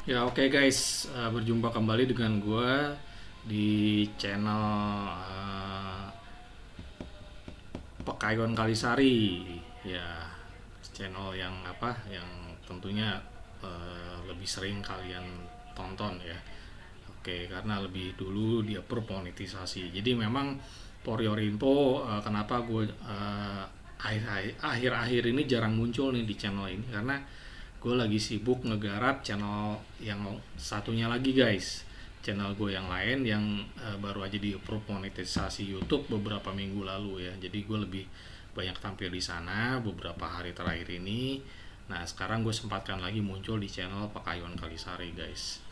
Ya oke guys, berjumpa kembali dengan gue di channel Pekayuan Kalisari. Ya, channel yang yang tentunya lebih sering kalian tonton ya. Oke, karena lebih dulu dia monetisasi. Jadi memang for your info, kenapa gue akhir-akhir ini jarang muncul nih di channel ini karena gue lagi sibuk ngegarap channel yang satunya lagi guys, channel gue yang lain yang baru aja di approve monetisasi YouTube beberapa minggu lalu ya. Jadi gue lebih banyak tampil di sana beberapa hari terakhir ini. Nah sekarang gue sempatkan lagi muncul di channel Pakayuan Kalisari guys.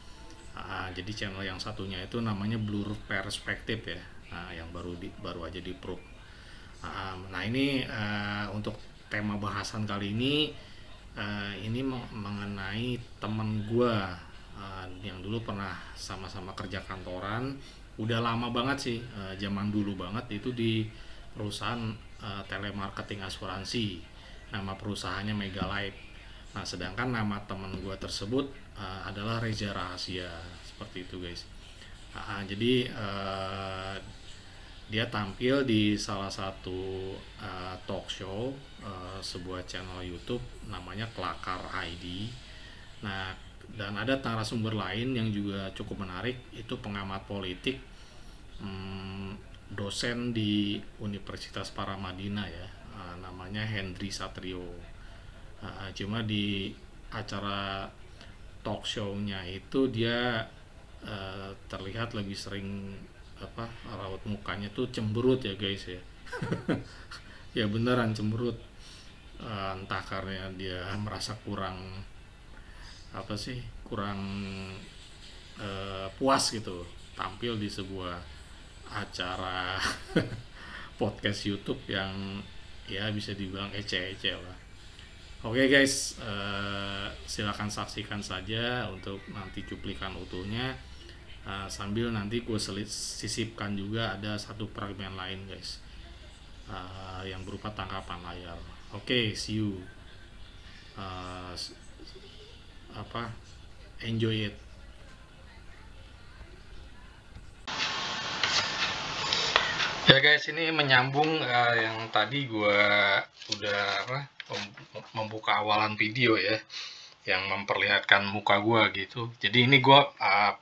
Jadi channel yang satunya itu namanya Blur Perspective ya. Yang baru aja di approve. Nah ini untuk tema bahasan kali ini mengenai temen gue yang dulu pernah sama-sama kerja kantoran. Udah lama banget sih, zaman dulu banget itu di perusahaan telemarketing asuransi. Nama perusahaannya Megalife. Nah sedangkan nama temen gue tersebut adalah Reza Rahasia, seperti itu guys. Jadi dia tampil di salah satu talk show, sebuah channel YouTube namanya Kelakar ID. Nah, dan ada narasumber lain yang juga cukup menarik, itu pengamat politik, dosen di Universitas Paramadina ya, namanya Hendry Satrio. Cuma di acara talk show-nya itu dia terlihat lebih sering raut mukanya tuh cemberut ya guys ya. Ya beneran cemberut. Entah karena dia merasa kurang puas gitu tampil di sebuah acara podcast YouTube yang ya bisa dibilang ece-ece lah. Oke guys, silakan saksikan saja untuk nanti cuplikan utuhnya. Sambil nanti gue sisipkan juga ada satu fragmen lain guys, yang berupa tangkapan layar. Oke, see you. Uh, Enjoy it. Ya guys, ini menyambung yang tadi gue udah membuka awalan video ya, yang memperlihatkan muka gue gitu. Jadi ini gue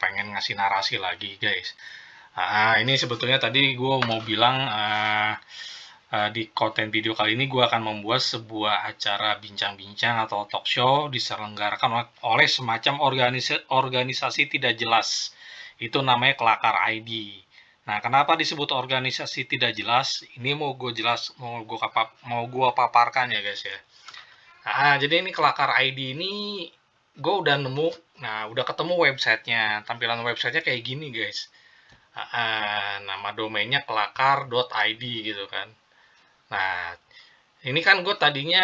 pengen ngasih narasi lagi guys. Ini sebetulnya tadi gue mau bilang, di konten video kali ini gue akan membuat sebuah acara bincang-bincang atau talk show diselenggarakan oleh semacam organisasi tidak jelas. Itu namanya Kelakar ID. Nah, kenapa disebut organisasi tidak jelas? Ini mau gue paparkan ya guys ya. Jadi ini Kelakar ID ini gue udah nemu, udah ketemu websitenya. Tampilan websitenya kayak gini guys. Nama domainnya kelakar.id gitu kan. Nah, ini kan gue tadinya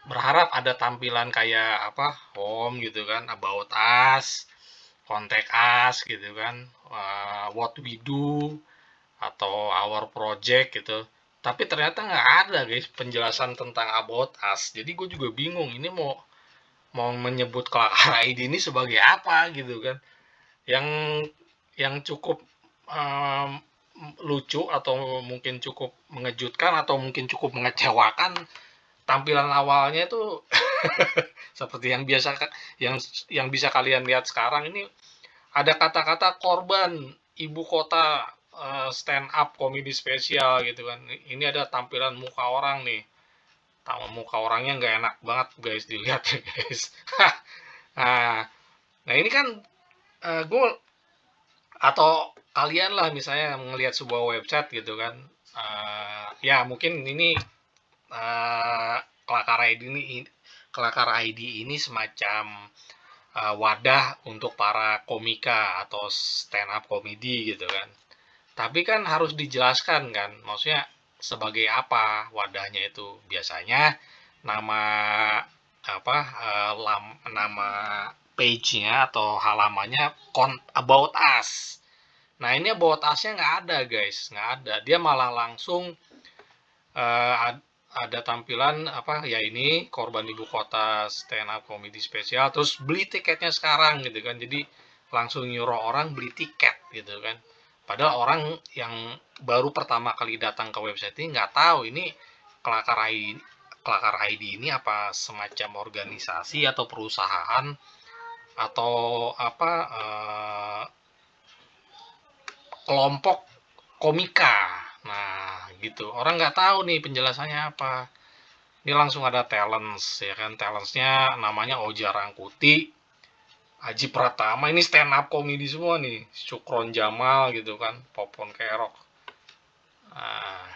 berharap ada tampilan kayak home gitu kan, about us, contact us gitu kan, what we do, atau our project gitu. Tapi ternyata nggak ada guys penjelasan tentang about us. Jadi gue juga bingung ini mau mau menyebut Kelakar ID ini sebagai apa gitu kan. Yang yang cukup um, lucu atau mungkin cukup mengejutkan atau mungkin cukup mengecewakan, tampilan awalnya itu seperti yang yang bisa kalian lihat sekarang ini, ada kata-kata korban ibu kota, stand up komedi spesial gitu kan. Ini ada tampilan muka orang nih. Muka orangnya nggak enak banget guys dilihat ya guys. nah, nah ini kan gue atau kalian lah misalnya melihat sebuah website gitu kan, ya mungkin ini uh, kelakar ID ini kelakar ID ini semacam wadah untuk para komika atau stand up komedi gitu kan. Tapi kan harus dijelaskan kan, maksudnya sebagai apa wadahnya itu. Biasanya nama nama page-nya atau halamannya about us. Nah ini about us-nya nggak ada guys, nggak ada. Dia malah langsung uh, ada tampilan apa ya, ini Korban Ibu Kota stand up comedy spesial, terus beli tiketnya sekarang gitu kan. Jadi langsung nyuruh orang beli tiket gitu kan. Padahal orang yang baru pertama kali datang ke website ini nggak tahu ini Kelakar ID ini apa semacam organisasi atau perusahaan atau apa kelompok komika. Nah gitu, orang nggak tahu nih penjelasannya apa. Ini langsung ada talents ya kan, talentsnya namanya Oja Rangkuti, Aji Pratama, ini stand up comedy semua nih, Sukron Jamal gitu kan, Popon Kerok. Nah,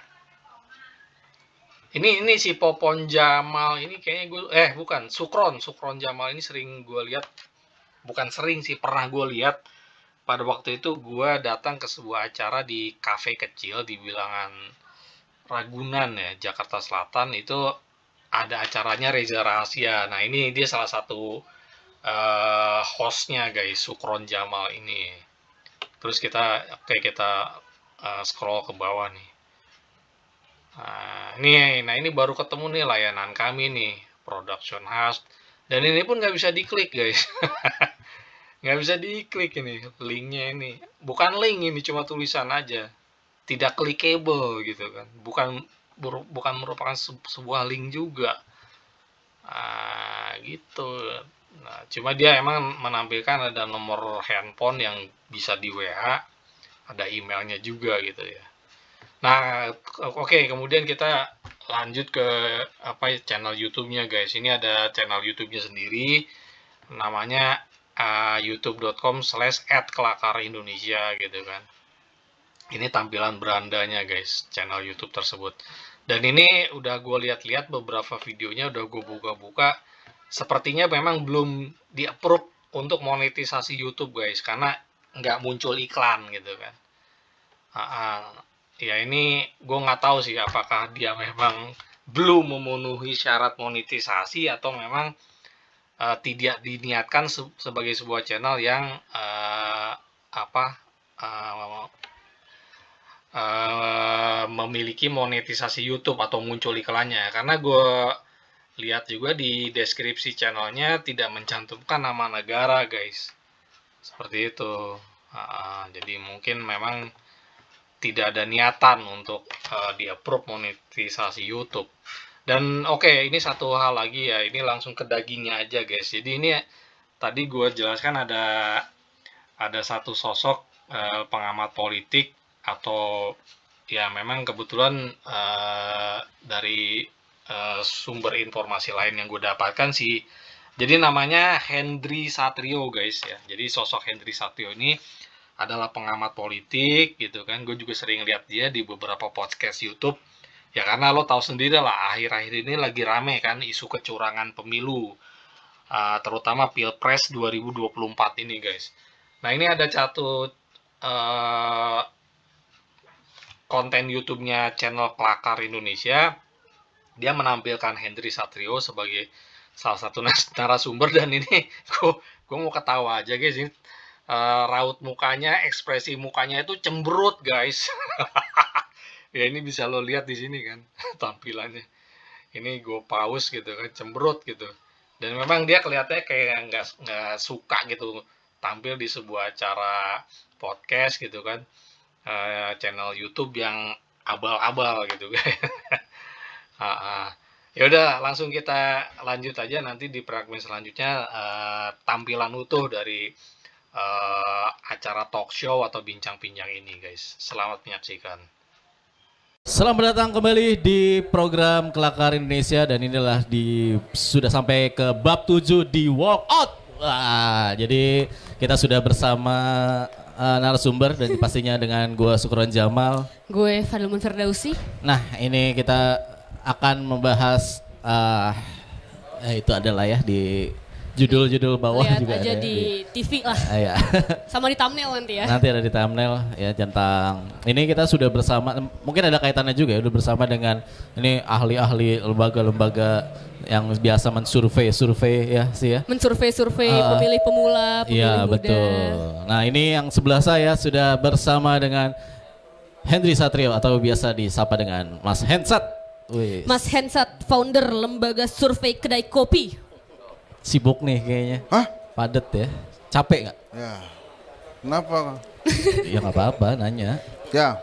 ini si Popon Jamal ini kayaknya gue bukan Sukron Jamal ini sering gue lihat, bukan sering sih, pernah gue lihat pada waktu itu gue datang ke sebuah acara di kafe kecil di Bilangan Ragunan ya, Jakarta Selatan. Itu ada acaranya Reza Rahasia. Nah ini dia salah satu hostnya guys, Sukron Jamal ini. Terus kita scroll ke bawah nih. Nah ini baru ketemu nih layanan kami nih, production house. Dan ini pun nggak bisa diklik guys. Nggak bisa diklik ini linknya, ini bukan link, ini cuma tulisan aja, tidak clickable gitu kan, bukan merupakan sebuah link juga. Gitu. Nah cuma dia emang menampilkan ada nomor handphone yang bisa di WA, ada emailnya juga gitu ya. Nah oke, kemudian kita lanjut ke channel YouTube-nya guys. Ini ada channel YouTube-nya sendiri, namanya youtube.com/@kelakarindonesia gitu kan. Ini tampilan berandanya guys, channel YouTube tersebut. Dan ini udah gue lihat-lihat beberapa videonya, udah gue buka-buka. Sepertinya memang belum di-approve untuk monetisasi YouTube guys, karena nggak muncul iklan gitu kan. Ya ini gue nggak tahu sih apakah dia memang belum memenuhi syarat monetisasi atau memang tidak diniatkan sebagai sebuah channel yang memiliki monetisasi YouTube atau muncul iklannya. Karena gue lihat juga di deskripsi channelnya tidak mencantumkan nama negara guys, seperti itu. Jadi mungkin memang tidak ada niatan untuk di-approve monetisasi YouTube. Dan oke, ini satu hal lagi ya, ini langsung ke dagingnya aja guys. Jadi ini tadi gue jelaskan ada satu sosok pengamat politik, atau ya memang kebetulan dari sumber informasi lain yang gue dapatkan sih. Jadi namanya Hendry Satrio guys ya. Jadi sosok Hendry Satrio ini adalah pengamat politik gitu kan. Gue juga sering lihat dia di beberapa podcast YouTube. Ya karena lo tahu sendiri lah, akhir-akhir ini lagi rame kan isu kecurangan pemilu, terutama Pilpres 2024 ini guys. Nah ini ada satu konten YouTube-nya channel Kelakar Indonesia. Dia menampilkan Hendry Satrio sebagai salah satu narasumber, dan ini gue mau ketawa aja guys. Ini raut mukanya, ekspresi mukanya itu cemberut guys. Ya ini bisa lo lihat di sini kan tampilannya. Ini gue pause gitu kan, cemberut gitu. Dan memang dia kelihatannya kayak nggak suka gitu tampil di sebuah acara podcast gitu kan, channel YouTube yang abal-abal gitu kan. Ya udah, langsung kita lanjut aja nanti di fragmen selanjutnya, tampilan utuh dari acara talk show atau bincang-bincang ini guys. Selamat menyaksikan. Selamat datang kembali di program Kelakar Indonesia, dan inilah sudah sampai ke bab 7 di Walkout. Wah, jadi kita sudah bersama narasumber, dan pastinya dengan gue Sukron Jamal, gue Fadlun Firdausi. Nah ini kita akan membahas itu adalah ya di judul-judul bawah. Lihat juga aja ada di TV lah. Iya. Sama di thumbnail nanti ya. Nanti ada di thumbnail ya, tentang ini kita sudah bersama, mungkin ada kaitannya juga ya, udah bersama dengan ini ahli-ahli lembaga-lembaga yang biasa mensurvei ya sih ya. Mensurvei pemilih pemula, pemilih iya, muda. Betul. Nah ini yang sebelah saya sudah bersama dengan Hendry Satrio atau biasa disapa dengan Mas Hensat. Wih, Mas Hensat, founder lembaga survei kedai kopi. sibuk nih kayaknya. Hah? Padet ya. Capek nggak? Ya. Kenapa? Ya nggak apa-apa, nanya. Ya.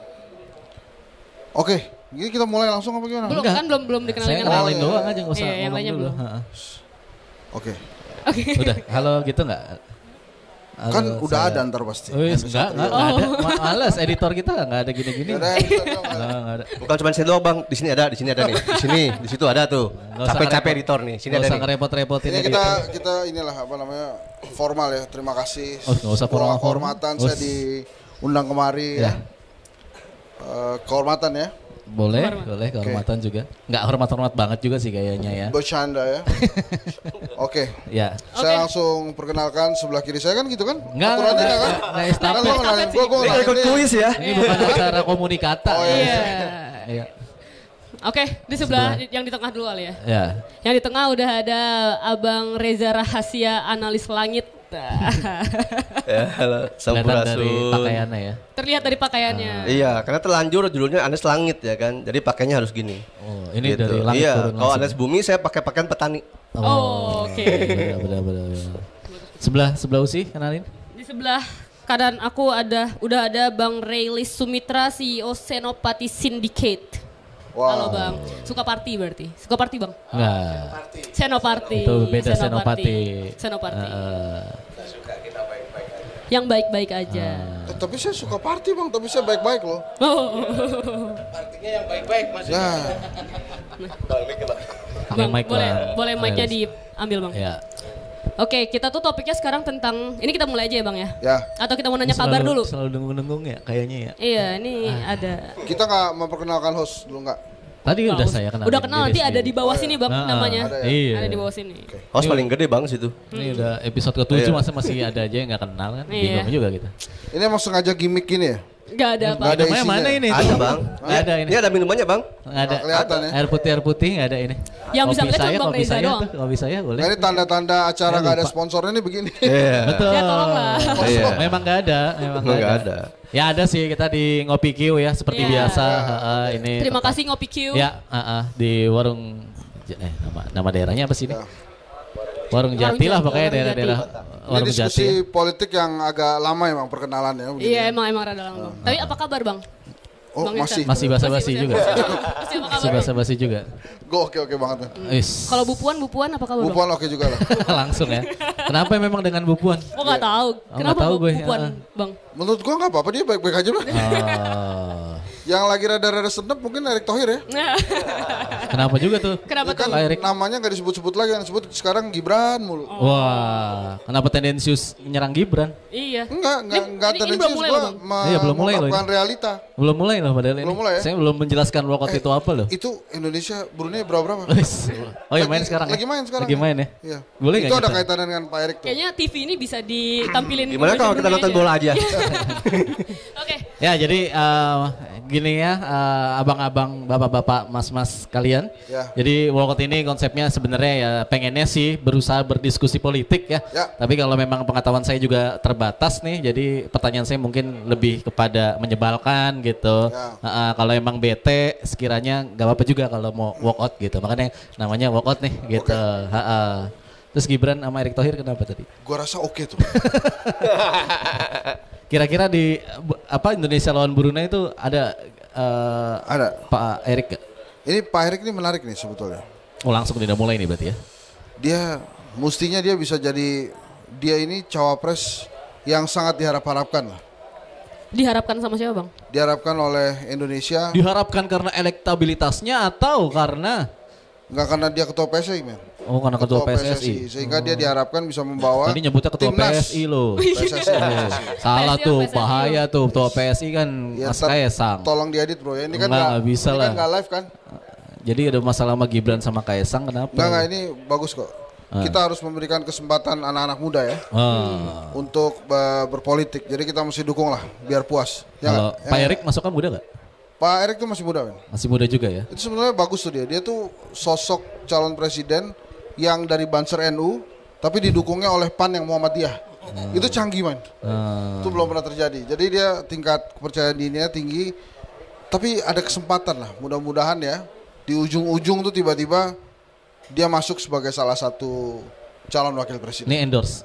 Oke, ini kita mulai langsung apa gimana? Belum Enggak. kan belum dikenalin Saya kan? kenalin iya, doang iya. aja, nggak usah Iya, yang ngomong lainnya dulu. belum. Ha-ha. Oke. Udah, halo gitu nggak? Halo, Kan udah saya- ada ntar pasti. Wih, enggak ada. Males, editor kita nggak ada gini-gini. Nggak ada, Nggak ada. Bukan cuma saya doang bang, di sini ada nih, di sini, di situ ada tuh. Nggak usah Capek-capek ngerepot. editor nih, sini Nggak ada usah nih. ngerepot-repotin Ini editor. kita inilah apa namanya formal ya. Terima kasih. Oh, nggak usah Sebuah formal-formal. kehormatan Oh, saya diundang kemari Ya. ya. Kehormatan ya. Boleh, kehormatan juga. Nggak hormat-hormat banget juga sih kayaknya ya. Bercanda ya. Oke. Ya. Saya langsung perkenalkan sebelah kiri saya kan gitu kan? Enggak, Aturannya nggak kan? nggak estafet. Kan lo kenalin gue Ini kenalin ikut dia. kuis ya. Ini bukan acara komunikata. Oh, ya. Iya. Iya. Oke, di sebelah yang di tengah dulu kali ya. Ya. Yang di tengah udah ada Abang Reza Rahasia, analis langit. Ya, halo, Kelihatan dari sampurasun. pakaiannya ya. Terlihat dari pakaiannya. Iya, karena terlanjur judulnya Anes Langit ya kan, jadi pakainya harus gini. Oh, ini Gitu. dari langit Iya, turun kalau langsung. Anes Bumi saya pakai pakaian petani. Oh, oke. Benar. Sebelah Usi kenalin. Di sebelah kanan aku udah ada Bang Raylis Sumitra, CEO Senopati Syndicate. Wah. Halo Bang, suka party berarti? Suka party Bang? Enggak. Senoparty. Itu beda Senopati. Senopati. Eh, Yang baik-baik aja. Tapi saya suka party bang, tapi saya baik-baik loh. Oh. Ya. pakai mic boleh, Bang. boleh mic-nya Yes. diambil Bang. Ya. Oke, kita tuh topiknya sekarang tentang, ini kita mulai aja ya Bang ya? Ya. Atau kita mau nanya kabar dulu? Selalu dengung-dengung ya kayaknya ya. Iya, ini ada. Kita nggak memperkenalkan host dulu nggak? Tadi udah Nggak saya usah. kenal. Udah kenal, nanti ada di bawah sini Bang Nah, namanya. ada ya? Iya. Ada di bawah sini. Host paling gede bang situ. Ini udah episode ke-7 Iya. masa masih ada aja yang nggak kenal kan. Iya. Bingung juga kita. Ini emang sengaja gimmick ini ya? Gak ada apa. Nggak ada Namanya isinya. mana ini? Ada bang. Nggak ada ini. Ini ada minumannya bang. Nggak ada. Nggak kelihatan ya? Air putih nggak ada ini. Yang bisa Kopi ngeliat cuma saya, Bang kopi Reza saya doang. tuh, kopi saya boleh. Nah, ini tanda-tanda acara Saya nggak ada lupa. sponsornya nih begini. Iya. Betul. Ya tolonglah. Iya. Memang nggak ada, Memang nggak ada. Ya ada sih kita di Ngopi Q ya seperti Iya. biasa. Ini Terima kasih Ngopi Q. Ya, di warung nama daerahnya apa sih ini? Ya. Warung Jati lah pokoknya Warung daerah-daerah Ini Warung diskusi Jati. Ya. politik yang agak lama emang perkenalannya. begini. Iya emang rada lama Bang. Tapi apa kabar Bang? Oh Bang masih. Masih basa-basi juga. Masih apa Masih kabar? basa-basi juga. Gue oke banget. Wis. Kalau Bu Puan apa kabar Bang? Bupuan oke juga lah. Langsung ya. Kenapa memang dengan Bu Puan? Oh nggak tahu. Oh, Kenapa nggak tahu gue. Bu Puan Ah. Bang? Menurut gue nggak apa-apa, dia baik-baik aja lah. Oh. Yang lagi rada-rada sedap mungkin Erick Thohir ya. Kenapa juga tuh? Kenapa Kan tuh? Pak Erick. namanya nggak disebut-sebut lagi, yang disebut sekarang Gibran mulu. Wah, kenapa tendensius menyerang Gibran? Iya. Enggak Ini belum tendensius mulai gue loh, Bang. Iya, belum mulai loh mengungkapkan ini. realita. Belum mulai loh padahal ini. Belum mulai ya? Saya belum menjelaskan walkout itu apa loh. Itu Indonesia Brunei berapa? Wis. Oh ya main sekarang. Lagi main sekarang. Lagi main ya. Iya. Boleh Itu nggak ada kita? kaitannya dengan Pak Erick tuh. Kayaknya TV ini bisa ditampilin. Gimana kalau kita nonton bola aja? Oke. Ya jadi gini ya abang-abang, bapak-bapak, mas-mas kalian. Ya. Jadi walkout ini konsepnya sebenarnya ya pengennya sih berusaha berdiskusi politik ya. Ya. Tapi kalau memang pengetahuan saya juga terbatas nih, jadi pertanyaan saya mungkin lebih kepada menyebalkan gitu. Ya. Kalau emang bete sekiranya nggak apa-apa juga kalau mau walkout gitu. Makanya namanya walkout nih gitu. Terus Gibran sama Erick Thohir kenapa tadi? Gua rasa oke tuh. Kira-kira di Indonesia lawan Brunei itu ada Ada. Pak Erick gak? Ini Pak Erick ini menarik nih sebetulnya. Oh langsung tidak mulai nih berarti ya? Dia mestinya dia bisa jadi, dia ini cawapres yang sangat diharap-harapkan lah. Diharapkan sama siapa Bang? Diharapkan oleh Indonesia, Diharapkan karena elektabilitasnya atau karena nggak karena dia ketua PSSI men. karena ketua PSSI. Sehingga dia diharapkan bisa membawa Tadi nyebutnya ketua timnas. PSI loh. PSSI. Salah PSI, tuh, PSSI. bahaya tuh ketua PSI kan Ya, Mas ntar Kaisang. Tolong diedit bro ya. Ini kan Nggak bisa ini lah. kan nggak live kan? Jadi ada masalah sama Gibran sama Kaisang kenapa? Nggak ini bagus kok. Kita harus memberikan kesempatan anak-anak muda ya untuk berpolitik. Jadi kita mesti dukung lah biar puas. Ya Kalau nggak? Pak Ya, Erick masukkan muda gak? Pak Erick tuh masih muda men. Masih muda juga ya? Itu sebenarnya bagus tuh dia. Dia tuh sosok calon presiden yang dari Banser NU tapi didukungnya oleh PAN yang Muhammadiyah. Itu canggih man. Itu belum pernah terjadi. Jadi dia tingkat kepercayaan dirinya tinggi. Tapi ada kesempatan lah. Mudah-mudahan ya di ujung-ujung tuh tiba-tiba dia masuk sebagai salah satu calon wakil presiden. Ini endorse.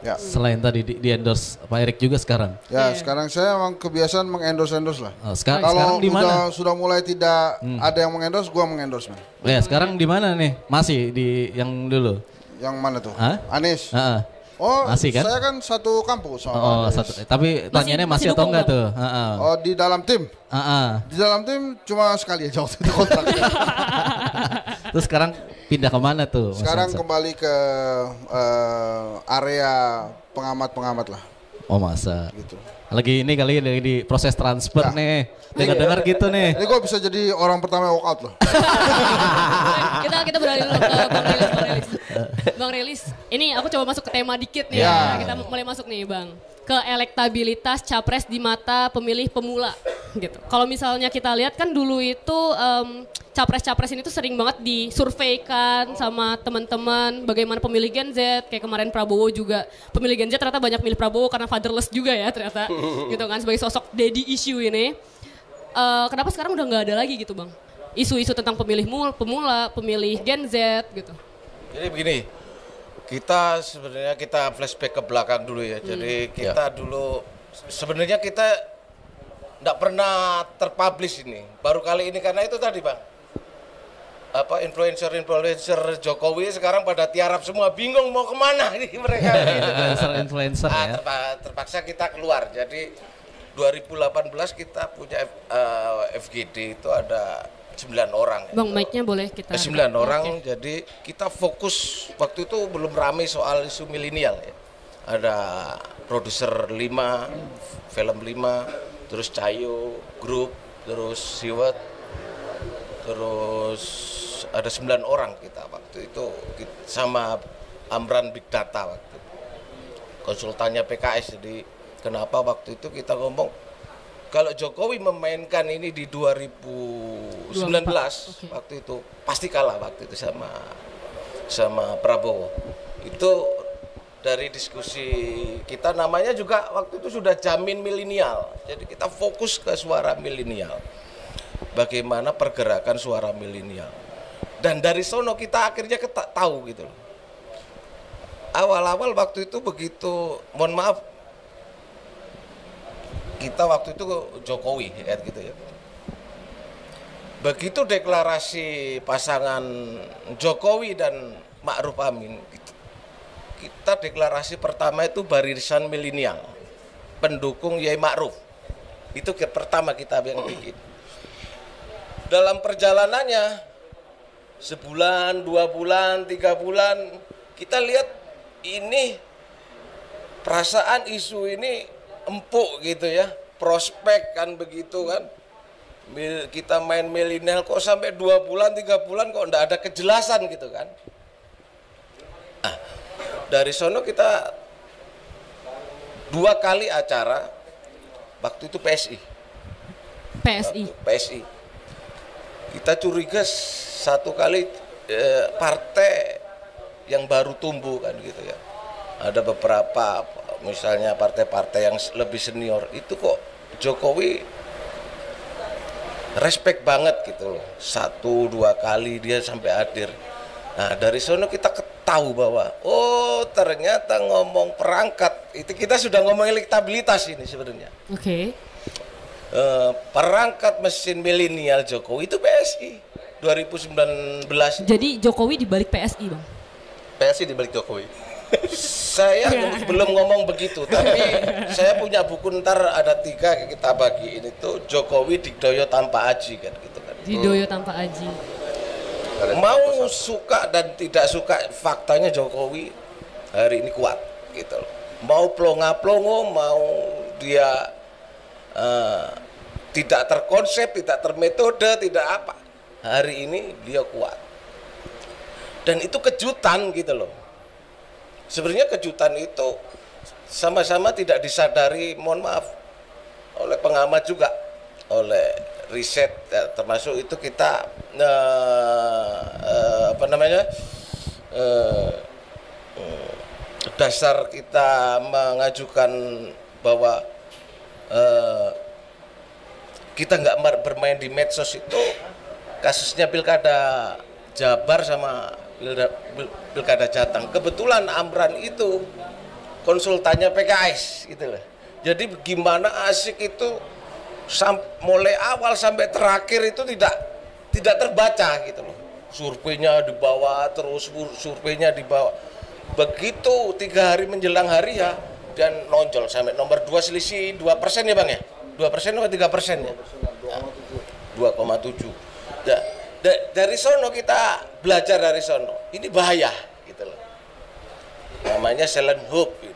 Ya. Selain tadi di endorse Pak Erik juga sekarang. Ya, sekarang saya emang kebiasaan mengendorse lah. Sekarang Kalau di mana? sudah mulai tidak ada yang mengendorse, gua mengendorse, man. Ya, sekarang di mana nih? Masih di yang dulu. Yang mana tuh? Hah? Anies. Heeh. Oh, Masih kan? saya kan satu kampus sama Oh, Anies. satu. Tapi tanyanya masih atau dukung, enggak Bang? tuh? Heeh. Oh, di dalam tim. Heeh. Di dalam tim cuma sekali aja waktu itu kontraknya. Terus sekarang pindah ke mana tuh? Mas Sekarang Hansa? kembali ke area pengamat-pengamat lah, Oh, masa. gitu. Lagi di proses transfer Ya. nih. Dengar-dengar gitu nih. Ini gue bisa jadi orang pertama yang walk out loh. kita beralih dulu ke Bang Relis. Bang Relis, ini aku coba masuk ke tema dikit nih. Ya. Kita mulai masuk nih Bang. Ke elektabilitas capres di mata pemilih pemula gitu. Kalau misalnya kita lihat kan dulu itu capres-capres ini tuh sering banget disurveikan sama teman-teman bagaimana pemilih Gen Z, kayak kemarin Prabowo juga. Pemilih Gen Z ternyata banyak milih Prabowo karena fatherless juga ya ternyata. Gitu kan sebagai sosok daddy issue ini. Kenapa sekarang udah nggak ada lagi gitu Bang? Isu-isu tentang pemilih pemula, pemilih Gen Z gitu. Jadi begini, kita sebenarnya kita flashback ke belakang dulu ya. Jadi kita dulu sebenarnya kita tidak pernah terpublish ini. Baru kali ini karena itu tadi Bang. Apa influencer Jokowi sekarang pada tiarap semua, bingung mau kemana nih mereka. Influencer ya. Terpaksa kita keluar. Jadi 2018 kita punya FGD itu ada 9 orang. Bang, mic-nya boleh kita. 9 orang, Oke. jadi kita fokus waktu itu belum ramai soal isu milenial ya. Ada produser 5, film 5, terus Cayo, grup, terus Siwet, terus ada 9 orang kita waktu itu sama Amran Big Data waktu itu. Konsultannya PKS, jadi kenapa waktu itu kita ngomong kalau Jokowi memainkan ini di 2019 Okay. waktu itu pasti kalah waktu itu sama Prabowo. Itu dari diskusi kita namanya juga waktu itu sudah jamin milenial. Jadi kita fokus ke suara milenial. Bagaimana pergerakan suara milenial. Dan dari sono kita akhirnya tahu gitu loh. Awal-awal waktu itu begitu, mohon maaf, kita waktu itu Jokowi ya gitu ya. Begitu deklarasi pasangan Jokowi dan Ma'ruf Amin, kita deklarasi pertama itu barisan milenial, pendukung Yai Ma'ruf. Itu pertama kita yang bikin. Dalam perjalanannya sebulan, 2 bulan, 3 bulan, kita lihat ini perasaan isu ini empuk gitu ya, prospek kan begitu kan. Kita main milenial kok sampai 2 bulan, 3 bulan kok enggak ada kejelasan gitu kan. Dari sono kita 2 kali acara, waktu itu PSI. Kita curiga 1 kali partai yang baru tumbuh kan gitu ya. Ada beberapa misalnya partai-partai yang lebih senior itu kok Jokowi respect banget gitu loh. 1-2 kali dia sampai hadir. Nah dari sono kita tahu bahwa oh ternyata ngomong perangkat itu kita sudah ngomong elektabilitas ini sebenarnya. Oke. Perangkat mesin milenial Jokowi itu PSI 2019. Jadi Jokowi dibalik PSI Bang? PSI dibalik Jokowi. Saya belum ngomong begitu, tapi saya punya buku ntar ada 3 kita bagiin itu Jokowi Digdoyo tanpa Aji kan gitu kan. Didoyo tanpa Aji. Mau suka dan tidak suka faktanya Jokowi hari ini kuat gitu loh. Mau plonga-plongo, mau dia tidak terkonsep, tidak termetode, tidak apa. Hari ini beliau kuat. Dan itu kejutan gitu loh. Sebenarnya kejutan itu sama-sama tidak disadari, mohon maaf, oleh pengamat juga, oleh riset ya, termasuk itu kita dasar kita mengajukan bahwa kita nggak bermain di medsos itu kasusnya pilkada Jabar sama pilkada Jateng. Kebetulan Amran itu konsultannya PKS gitu loh. Jadi gimana asik itu mulai awal sampai terakhir itu tidak terbaca gitu loh. Surveinya dibawa terus, surveinya dibawa. Begitu 3 hari menjelang hari ya, dan nonjol sampai nomor 2 selisih 2% ya Bang ya? 2% atau 3% ya? 2,7. Nah, dari sono kita belajar dari sono. Ini bahaya gitu loh. Namanya silent hope ini.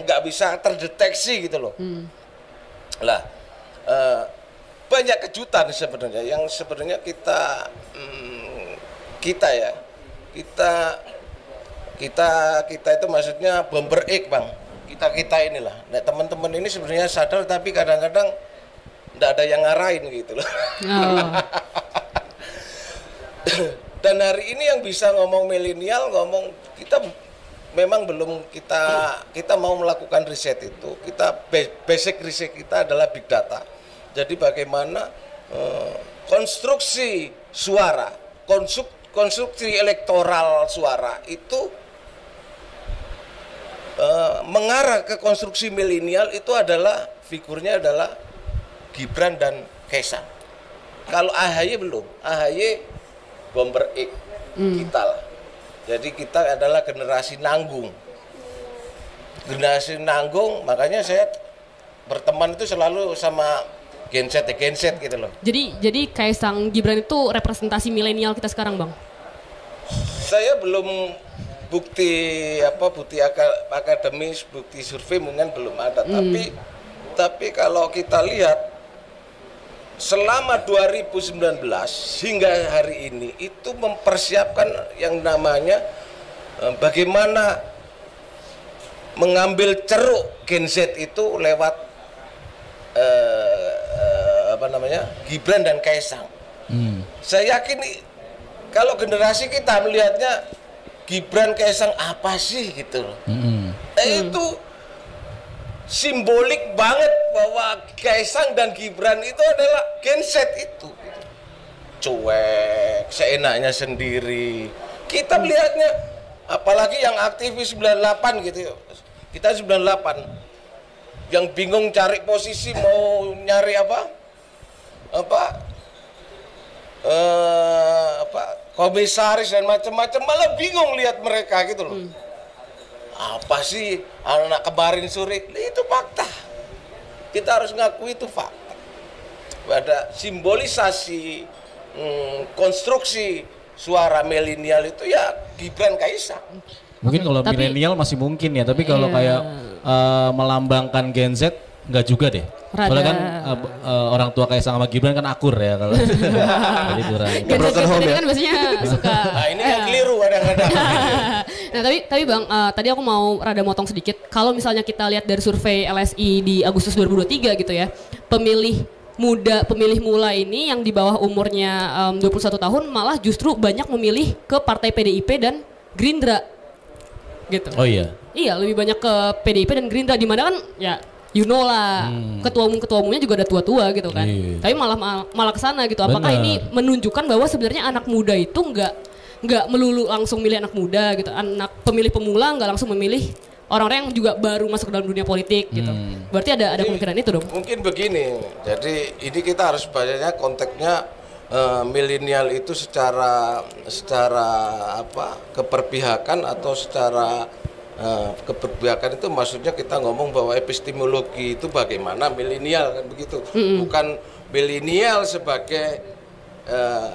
Nggak bisa terdeteksi gitu loh. Lah, banyak kejutan sebenarnya yang sebenarnya kita itu maksudnya bomber egg Bang. Kita inilah. Nah, teman-teman ini sebenarnya sadar tapi kadang-kadang enggak ada yang ngarahin gitu loh. Oh. Dan hari ini yang bisa ngomong milenial, ngomong kita memang belum kita mau melakukan riset itu. Basic riset kita adalah big data. Jadi bagaimana konstruksi suara, konstruksi elektoral suara itu mengarah ke konstruksi milenial itu adalah figurnya adalah Gibran dan Kaisang. Kalau AHY belum, AHY bomber X kita lah. Jadi kita adalah generasi nanggung. Generasi nanggung, makanya saya berteman itu selalu sama Gen Z gitu loh. Jadi Kaisang Gibran itu representasi milenial kita sekarang Bang? Saya belum bukti akademis, bukti survei mungkin belum ada. Tapi kalau kita lihat selama 2019 hingga hari ini itu mempersiapkan yang namanya bagaimana mengambil ceruk Gen Z itu lewat Gibran dan Kaisang. Saya yakin kalau generasi kita melihatnya Gibran Kaisang apa sih gitu loh. Itu simbolik banget bahwa Kaisang dan Gibran itu adalah Gen Z itu. Cuek, seenaknya sendiri. Kita melihatnya apalagi yang aktivis 98 gitu. Kita 98 yang bingung cari posisi mau nyari komisaris dan macam-macam, malah bingung lihat mereka gitu loh. Apa sih anak kemarin sore? Itu fakta. Kita harus ngakui itu fakta. Ada simbolisasi konstruksi suara milenial itu ya Gibran Kaisang. Mungkin kalau milenial masih mungkin ya, tapi kalau kayak melambangkan Gen Z enggak juga deh. Soalnya kan orang tua Kaisang sama Gibran kan akur ya kalau. Jadi kurang. Broken home ya. Kan biasanya suka. Nah, ini yang keliru kadang-kadang. Nah, tapi Bang, tadi aku mau rada motong sedikit. Kalau misalnya kita lihat dari survei LSI di Agustus 2023 gitu ya. Pemilih mula ini yang di bawah umurnya 21 tahun malah justru banyak memilih ke partai PDIP dan Gerindra. Gitu. Oh iya. Iya, lebih banyak ke PDIP dan Gerindra, di mana kan ya lah, ketua umumnya juga ada tua-tua gitu kan. Tapi malah kesana gitu. Apakah ini menunjukkan bahwa sebenarnya anak muda itu nggak melulu langsung milih anak muda gitu. Anak pemilih pemula nggak langsung memilih orang-orang yang juga baru masuk ke dalam dunia politik gitu. Berarti ada kemungkinan itu dong. Mungkin begini. Jadi ini kita harus bacanya konteksnya milenial itu secara keperpihakan atau secara keberpihakan itu maksudnya kita ngomong bahwa epistemologi itu bagaimana milenial kan begitu, bukan milenial sebagai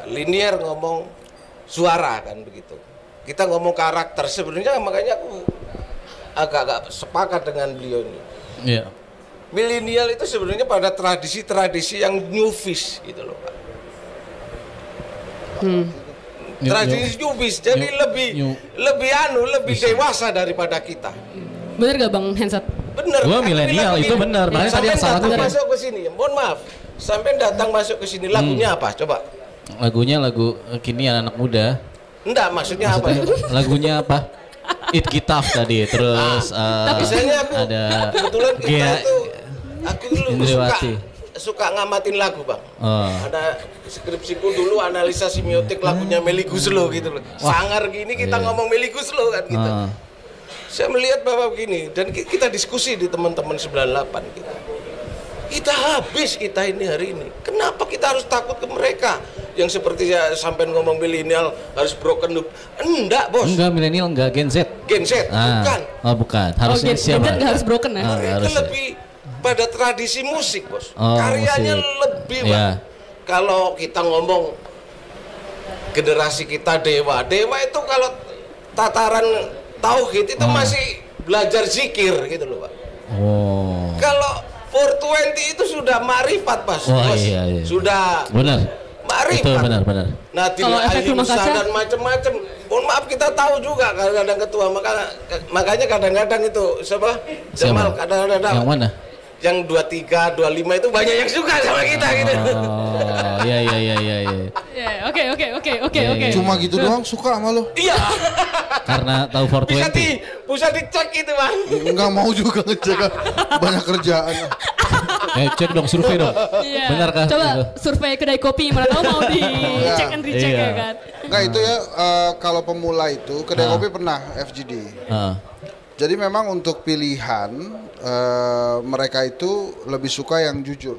linear ngomong suara kan begitu. Kita ngomong karakter sebenarnya, makanya aku agak sepakat dengan beliau ini. Yeah. Milenial itu sebenarnya pada tradisi-tradisi yang newfish gitu loh Pak. Tradisi newbies, jadi lebih dewasa daripada kita. Bener gak Bang Hensat? Bener. Gua milenial itu bener. Makanya tadi yang salah datang masuk ke sini. Mohon maaf. Sampai datang masuk ke sini lagunya apa? Coba. Lagunya lagu kini anak muda. Enggak, maksudnya apa? Lagunya apa? It Gitaf tadi. Terus misalnya aku ada kebetulan kita itu aku dulu suka suka ngamatin lagu bang. Oh. Ada skripsiku dulu analisa semiotik lagunya Melly Goeslaw gitu loh. Sangar gini kita ngomong Melly Goeslaw kan gitu. Saya melihat bahwa begini dan kita diskusi di teman-teman 98 gitu. Kita habis kita ini hari ini. Kenapa kita harus takut ke mereka? Yang seperti ya sampai ngomong milenial harus broken loop. Enggak bos. Enggak milenial, enggak Gen Z. Gen Z, bukan. Oh bukan. Harusnya Gen Z siapa? nggak harus broken ya? Itu lebih pada tradisi musik bos. Oh, Karyanya musik. lebih Iya. bang. Kalau kita ngomong generasi kita dewa itu kalau tataran tauhid itu masih belajar zikir gitu loh pak. Oh. Kalau 420 itu sudah marifat pas, Oh, bos. iya. Sudah Benar. marifat. Itu benar. Nah, Kalau efek rumah kaca? dan macam-macam. Mohon maaf kita tahu juga kadang-kadang ketua makanya kadang-kadang itu siapa? Jamal kadang-kadang. Yang mana? Yang 23, 25 itu banyak yang suka sama kita gitu. Oh, iya. Ya, oke. Cuma gitu doang suka sama lo. Iya. Karena tahu 420. Bisa dicek itu, Bang. Enggak mau juga ngecek, banyak kerjaan. Cek dong, survei dong. Iya. Benar kah? Coba Gitu. survei kedai kopi, mana tahu mau dicek and recheck Iya. ya kan. Enggak itu ya kalau pemula itu kedai kopi pernah FGD. Jadi memang untuk pilihan mereka itu lebih suka yang jujur.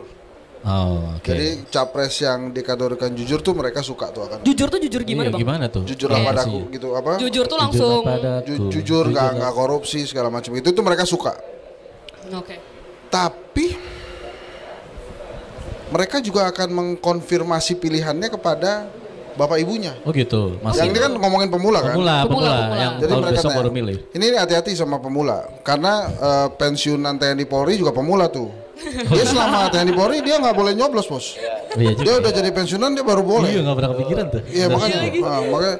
Oh, oke. Jadi capres yang dikategorikan jujur tuh mereka suka tuh akan. Jujur tuh jujur gimana Iya, bang? gimana tuh? Jujurlah padaku gitu apa? Jujur tuh langsung. Jujur nggak korupsi segala macam itu tuh mereka suka. Oke. Tapi mereka juga akan mengkonfirmasi pilihannya kepada bapak ibunya. Oh gitu. Yang ini kan ngomongin pemula kan? Pemula. Yang Jadi tahun mereka besok tanya, baru milih. ini hati-hati sama pemula karena pensiunan TNI Polri juga pemula tuh. Dia selama TNI Polri dia nggak boleh nyoblos bos. Iya juga. Dia udah jadi pensiunan dia baru boleh. Iya, nggak pernah kepikiran tuh. Iya makanya, makanya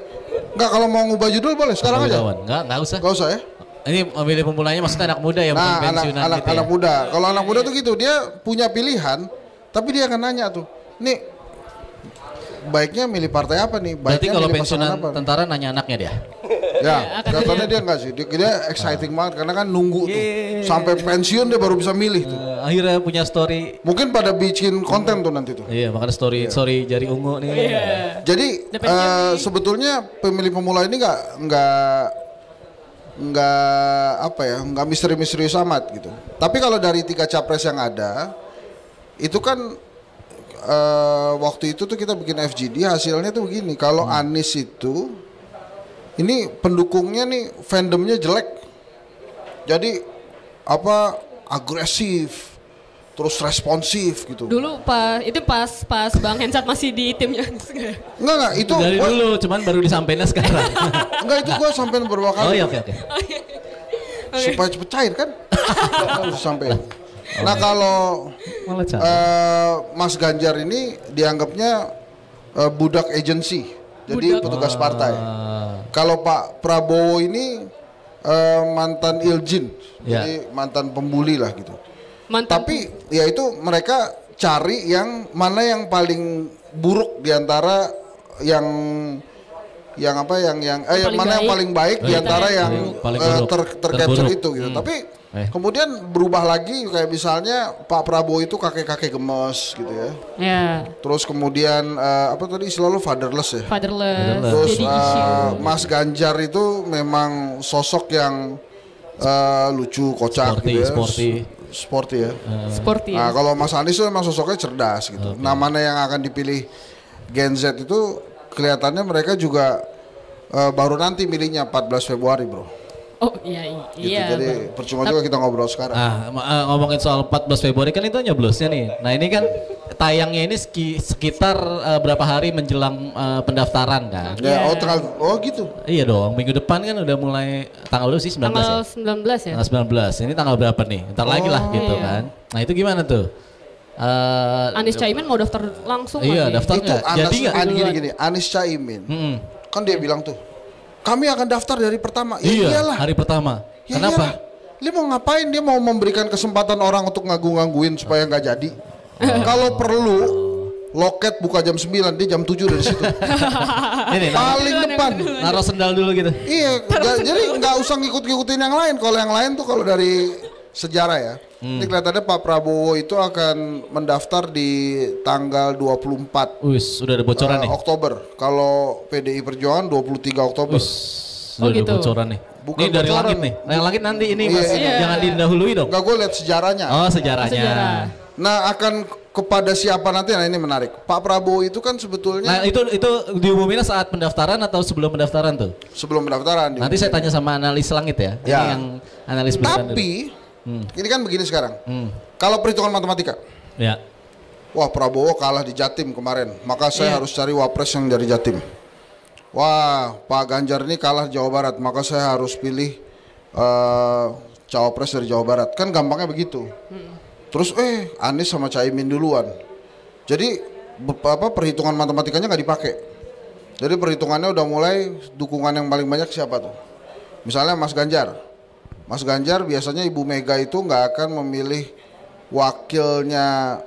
nggak kalau mau ngubah judul boleh sekarang aja. Nggak usah. Nggak usah ya. Ini memilih pemulanya maksudnya anak muda yang bukan Nah pensiunan gitu ya. anak muda. Kalau anak muda tuh gitu dia punya pilihan, tapi dia akan nanya tuh, nih baiknya milih partai apa nih? Berarti Baiknya kalau milih pasangan pensiunan apa? tentara nanya anaknya dia. Ya, katanya dia enggak sih. Dia exciting banget karena kan nunggu tuh sampai pensiun dia baru bisa milih tuh. Akhirnya punya story. Mungkin pada bikin konten tuh nanti tuh. Iya, makanya story jari ungu nih. Jadi sebetulnya pemilih pemula ini nggak apa ya, nggak misteri-misterius amat gitu. Tapi kalau dari 3 capres yang ada, itu kan waktu itu tuh kita bikin FGD hasilnya tuh begini. Kalau Anies itu, ini pendukungnya nih fandomnya jelek. Jadi apa agresif, terus responsif gitu. Dulu pas Bang Hensat masih di timnya. Enggak itu Dari dulu, cuman baru disampaikan sekarang. enggak itu gua sampein beberapa kali. Oh iya, oke. Supaya cepet cair kan? Harus sampein. Nah kalau Malah capek. Mas Ganjar ini dianggapnya budak agensi, jadi petugas partai. Kalau Pak Prabowo ini mantan Iljin, jadi mantan pembuli lah gitu. Mantap. Tapi ya itu mereka cari yang mana yang paling buruk diantara yang mana yang paling baik diantara yang paling buruk. tercapture Terburuk. itu gitu. Tapi kemudian berubah lagi kayak misalnya Pak Prabowo itu kakek-kakek gemes gitu ya. Ya. Terus kemudian apa tadi selalu fatherless ya. Fatherless. Terus Jadi isu. Mas Ganjar itu memang sosok yang lucu, kocak Sporty, gitu ya. Sporty ya. Sporty. Nah, kalau Mas Anies itu memang sosoknya cerdas gitu. Nah, mana yang akan dipilih Gen Z itu kelihatannya mereka juga baru nanti milihnya 14 Februari, Bro. Oh iya. Gitu. Jadi percuma juga kita ngobrol sekarang. Ngomongin soal 14 Februari kan itu nyoblosnya nih. Nah ini kan tayangnya ini sekitar berapa hari menjelang pendaftaran kan? Ya, gitu. Iya dong, minggu depan kan udah mulai tanggal berapa sih? 19 Tanggal ya? 19 ya. Tanggal 19, ini tanggal berapa nih? Ntar lagi lah gitu Iya. kan. Nah itu gimana tuh? Anies Caimin mau daftar langsung Iya lagi. daftar Itu nggak? Jadi nggak? gini, Anies Caimin. Kan dia bilang tuh, kami akan daftar dari pertama. Ya Iya, iyalah. hari pertama. Ya Kenapa? iyalah. Dia mau ngapain? Dia mau memberikan kesempatan orang untuk ngangguin supaya nggak jadi. Kalau perlu loket buka jam 9, dia jam 7 dari situ. Ini Paling depan. naruh sendal dulu gitu. Iya, jadi nggak usah ngikut-ngikutin yang lain. Kalau yang lain tuh kalau dari sejarah ya. Ini kelihatannya Pak Prabowo itu akan mendaftar di tanggal 24 Wis, sudah ada bocoran nih. Oktober. Kalau PDI Perjuangan 23 Oktober. Sudah ada gitu. bocoran nih. Bukan Ini dari bocoran. langit nih. Yang langit nanti ini Iya, Mas, iya. jangan didahului dong. Enggak, gue lihat sejarahnya. Oh, sejarahnya. Sejarah. Nah, akan kepada siapa nanti? Nah, ini menarik. Pak Prabowo itu kan Nah, sebetulnya itu diumumin saat pendaftaran atau sebelum pendaftaran tuh? sebelum pendaftaran. Nanti saya tanya sama analis langit ya. Ya. Ini yang analis beneran dulu. Tapi ini kan begini sekarang. Hmm. Kalau perhitungan matematika, Ya. wah Prabowo kalah di Jatim kemarin, maka saya Iya. harus cari wapres yang dari Jatim. Wah, Pak Ganjar ini kalah di Jawa Barat, maka saya harus pilih cawapres dari Jawa Barat. Kan gampangnya begitu. Terus Anies sama Caimin duluan. Jadi perhitungan matematikanya nggak dipakai. Jadi perhitungannya udah mulai dukungan yang paling banyak siapa tuh? Misalnya Mas Ganjar. Mas Ganjar biasanya Ibu Mega itu nggak akan memilih wakilnya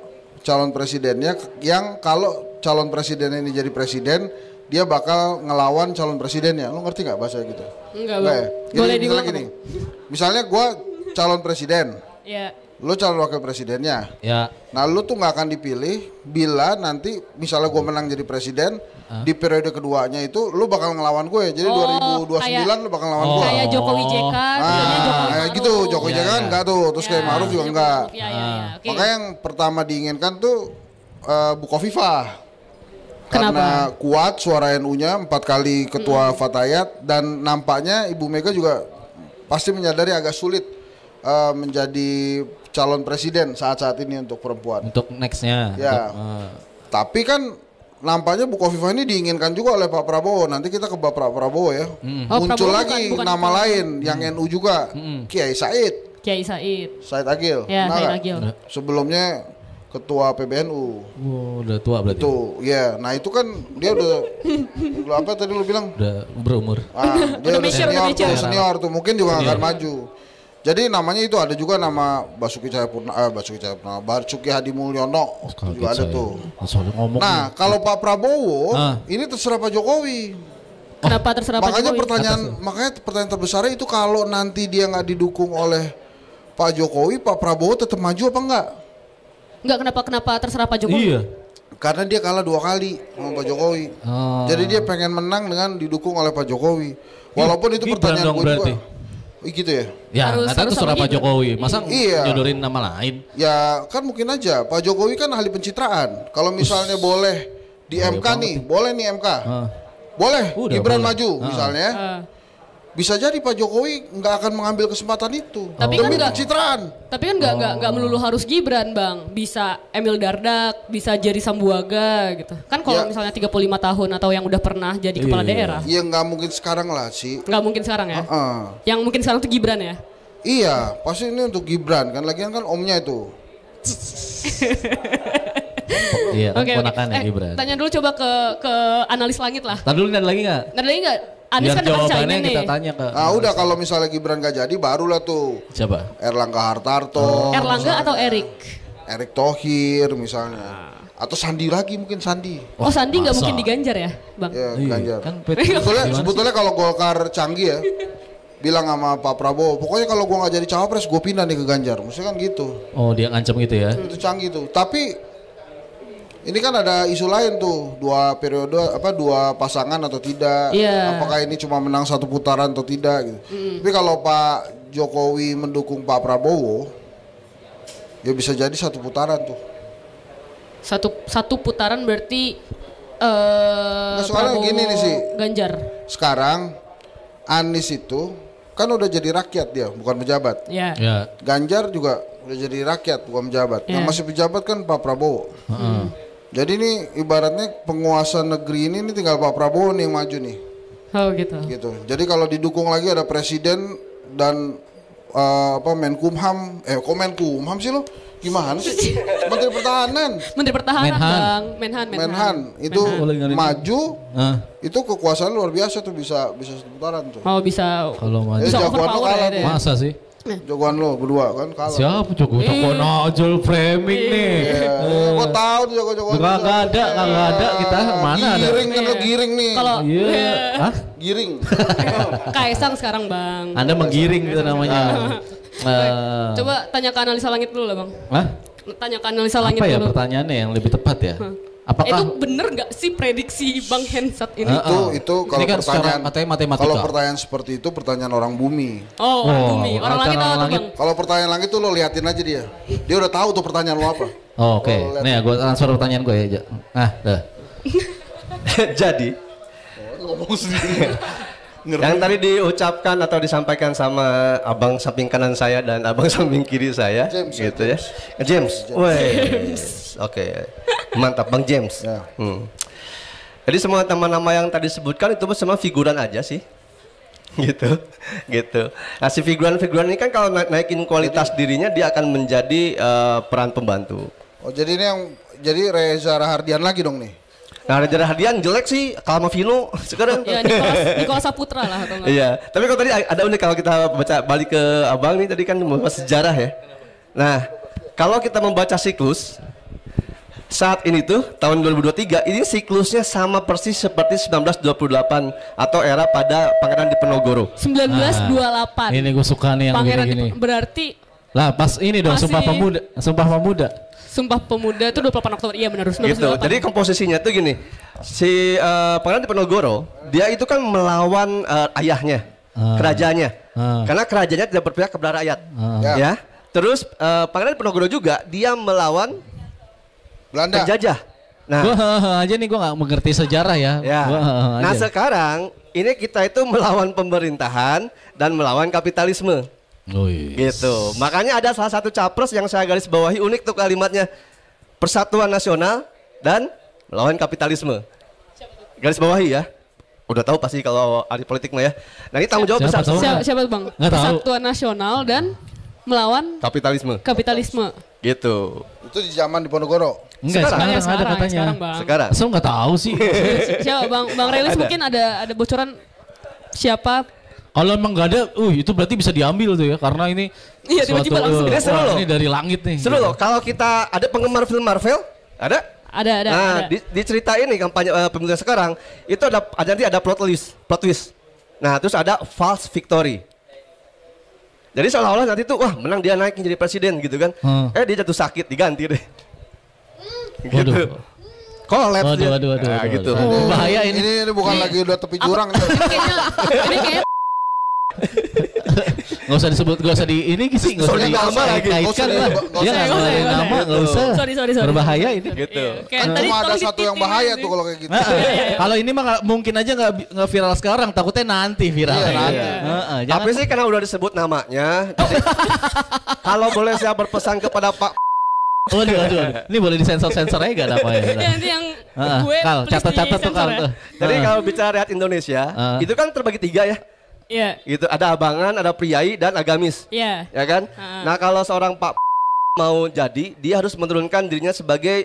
calon presidennya yang kalau calon presiden ini jadi presiden dia bakal ngelawan calon presidennya. Lo ngerti nggak bahasa gitu? Enggak, Nggak Bang. ya? Jadi Boleh misalnya diulang, gini. Bang? Misalnya gue calon presiden, Ya. lo calon wakil presidennya. Ya. Nah lu tuh nggak akan dipilih bila nanti misalnya gue menang jadi presiden di periode keduanya itu lu bakal ngelawan gue. Jadi 2029 lu bakal ngelawan gue. Kayak Jokowi JK, jadinya Jokowi Nah, Maruf. gitu Jokowi Ya, JK kan ya. enggak tuh, terus kayak Maruf juga Jokowi enggak. Maruf, ya, ya, ya. Oke. Makanya yang pertama diinginkan tuh Bukovifa. Karena kuat suara NU-nya 4 kali ketua Fatayat dan nampaknya Ibu Mega juga pasti menyadari agak sulit menjadi calon presiden saat-saat ini untuk perempuan. Untuk nextnya. Ya. Tapi kan nampaknya Bukovifa ini diinginkan juga oleh Pak Prabowo. Nanti kita ke Pak Prabowo ya. Oh, Muncul Prabowo lagi bukan nama lain yang NU juga. Kiai Said. Kiai Said. Said Agil. Ya, Kenal Said nggak? Agil. Sebelumnya ketua PBNU. Udah tua berarti. Tuh, ya. Nah, itu kan dia udah apa tadi lu bilang? Udah berumur. Dia udah mature, senior udah tuh, mature. senior tuh. Mungkin juga nggak akan maju. Jadi namanya itu ada juga nama Basuki Hadi Mulyono juga ada tuh. Soalnya ngomong. Nah, kalau Pak Prabowo Ah. ini terserah Pak Jokowi. Kenapa terserah Pak Makanya Jokowi? pertanyaan terbesarnya itu kalau nanti dia nggak didukung oleh Pak Jokowi, Pak Prabowo tetap maju apa enggak? Enggak, kenapa terserah Pak Jokowi? Iya. Karena dia kalah 2 kali sama Pak Jokowi. Oh. Jadi dia pengen menang dengan didukung oleh Pak Jokowi. Walaupun itu Gibran pertanyaan dong gue berarti. juga. Gitu ya. Ya, Harus nggak tahu sama terserah Pak Gibran. Jokowi. Masa Iya. nyodorin nama lain? Ya kan mungkin aja. Pak Jokowi kan ahli pencitraan. Kalau misalnya boleh di MK nih, boleh nih MK. Boleh Udah, Gibran boleh. maju misalnya. Bisa jadi Pak Jokowi nggak akan mengambil kesempatan itu. Tapi kan demi nggak- pencitraan. Tapi kan nggak melulu harus Gibran, Bang. Bisa Emil Dardak, bisa Jerry Sambuaga gitu. Kan kalau Ya. misalnya 35 tahun atau yang udah pernah jadi kepala daerah. Ya nggak mungkin sekarang lah sih. Nggak mungkin sekarang ya. Heeh. Yang mungkin sekarang tuh Gibran ya. Iya, pasti ini untuk Gibran kan. Lagian kan omnya itu. Iya, kan Oke, oke. ponakannya Gibran. Tanya dulu coba ke analis langit lah. Tadi dulu ada lagi nggak? Ada lagi nggak? Anies Biar kan dapat jawabannya Caimin nih. kita tanya ke. Nah udah kalau misalnya Gibran gak jadi barulah tuh Siapa? Erlangga Hartarto, Erlangga atau Erik? Erick Thohir misalnya. Atau Sandi lagi mungkin Sandi. Oh, Sandi nggak masa? mungkin di Ganjar ya, Bang? Ya, Ganjar. Kan Sebetulnya kalau Golkar canggih ya, bilang sama Pak Prabowo, pokoknya kalau gua nggak jadi cawapres, gue pindah nih ke Ganjar. Maksudnya kan gitu. Oh, dia ngancam gitu ya. Itu canggih tuh. Tapi ini kan ada isu lain tuh, 2 periode dua pasangan atau tidak? Iya. Apakah ini cuma menang 1 putaran atau tidak gitu. Tapi kalau Pak Jokowi mendukung Pak Prabowo, ya bisa jadi 1 putaran tuh. Satu putaran berarti Nah, soalnya Prabowo, gini nih sih. Ganjar. Sekarang Anies itu kan udah jadi rakyat dia, bukan pejabat. Ya. Ya. Ganjar juga udah jadi rakyat, bukan pejabat. Yang Iya. masih pejabat kan Pak Prabowo. Jadi ini ibaratnya penguasa negeri ini tinggal Pak Prabowo nih yang maju nih. Oh gitu. Gitu. Jadi kalau didukung lagi ada presiden dan Menkumham, kok Menkumham sih lo? Gimana sih? Menteri Pertahanan. Menteri Pertahanan, Menhan. Bang. Menhan. Itu Boleh nggak maju, Ah, itu kekuasaan luar biasa tuh bisa 1 putaran tuh. Oh bisa. kalau maju. Bisa jagoan lo overpower kalah ya tuh. dia. Masa sih? Jagoan lo berdua kan kalah. Siapa Joko nojol framing nih? Kok tahu tuh jago-jagoan. Kagak ada kita mana ada? Giring kan lo giring nih. Kalau Iya. Hah? Giring. Kaisang sekarang, Bang. Anda menggiring itu namanya. Coba tanya ke analisa langit dulu lah bang. Hah? Tanya ke analisa langit Apa ya dulu. pertanyaannya yang lebih tepat ya? Apakah Itu bener nggak sih prediksi Bang Hensat ini? Itu kalau Ini kan secara pertanyaan katanya matematika. kalau pertanyaan seperti itu pertanyaan orang bumi. Oh, bumi. Orang langit orang apa tuh langit. bang? Kalau pertanyaan langit tuh lo liatin aja dia. Dia udah tahu tuh pertanyaan lo apa. Oh, oke. Oh, lihat. Nih ya, gue transfer pertanyaan gue ya. Nah, dah. Jadi Ngomong sendiri. yang tadi diucapkan atau disampaikan sama abang samping kanan saya dan abang samping kiri saya, James, gitu ya. James. Wes. Oke. Mantap Bang James. Ya. Jadi semua nama-nama yang tadi disebutkan itu semua figuran aja sih. Gitu. Gitu. Nah, si figuran-figuran ini kan kalau naikin kualitas dirinya dia akan menjadi peran pembantu. Oh jadi ini yang jadi Reza Rahardian lagi dong nih. Nah, Raja Hadian jelek sih, kalau sama Vino sekarang. Ya Nicholas Saputra lah atau enggak? Iya, tapi kalau tadi ada unik kalau kita baca balik ke abang nih tadi kan membahas sejarah ya. Nah, kalau kita membaca siklus saat ini tuh tahun 2023 ini siklusnya sama persis seperti 1928 atau era pada Pangeran Diponegoro. 1928. Ini gue suka nih yang Pangeran gini-gini. berarti Lah pas ini dong Masih- Sumpah Pemuda. Sumpah Pemuda. Sumpah Pemuda itu 28 Oktober. Iya benar, 1928. Gitu. Jadi komposisinya tuh gini. Si Pangeran Diponegoro, dia itu kan melawan ayahnya, kerajaannya. Karena kerajaannya tidak berpihak kepada rakyat. Ya. Terus Pangeran Diponegoro juga dia melawan Belanda. penjajah. Nah, Gue aja nih gue nggak mengerti sejarah ya. ya. Gua Nah, aja. sekarang ini kita itu melawan pemerintahan dan melawan kapitalisme. Oh, iya. Gitu. Makanya ada salah satu capres yang saya garis bawahi unik tuh kalimatnya. Persatuan nasional dan melawan kapitalisme. Garis bawahi ya. Udah tahu pasti kalau ahli politik mah ya. Nah, ini tanggung jawab Siapa besar. tahu? Siapa bang? Nggak tahu. Persatuan Nasional dan melawan Kapitalisme. kapitalisme. Gitu. Itu di zaman Diponegoro. Enggak, sekarang, ada katanya. Sekarang bang. Sekarang. Saya nggak tahu sih. Siapa bang Relis mungkin ada bocoran siapa? Kalau emang nggak ada, itu berarti bisa diambil tuh ya, karena ini Iya, tiba-tiba langsung. Ini seru loh. ini dari langit nih. Seru loh. Kalau kita ada penggemar film Marvel, ada? Ada. Nah, di cerita ini kampanye pemilihan sekarang itu nanti ada plot twist. Nah, terus ada false victory. Jadi seolah-olah nanti tuh wah menang dia naik jadi presiden gitu kan. Dia jatuh sakit diganti deh. Gitu. Waduh. Collapse dia. Waduh. Nah, gitu. Bahaya ini. Ini bukan lagi udah tepi jurang. Ini kayaknya Nggak usah disebut, nggak usah di ini sih, nggak usah Soalnya nama lagi. dikaitkan lah. Nggak Ya usah, nggak nggak ngeluarin usah. nama, nggak usah. Sorry. Berbahaya ini. Gitu. kayak Kan tadi cuma ada tolong satu yang dititik bahaya ini. tuh kalau kayak gitu. Kalau ini mah mungkin aja nggak viral sekarang, takutnya nanti viral. Iya, nanti. Jangan. Tapi sih karena udah disebut namanya, jadi kalau boleh saya berpesan kepada Pak Waduh. Ini boleh disensor-sensor aja gak namanya. Ya, nanti yang gue Kal, please catat-catat tuh disensor Kal. ya. tuh. Jadi kalau bicara rakyat Indonesia, itu kan terbagi 3 ya. Iya. Gitu, ada abangan, ada priai dan agamis. Iya. Ya kan? Nah, kalau seorang Pak mau jadi, dia harus menurunkan dirinya sebagai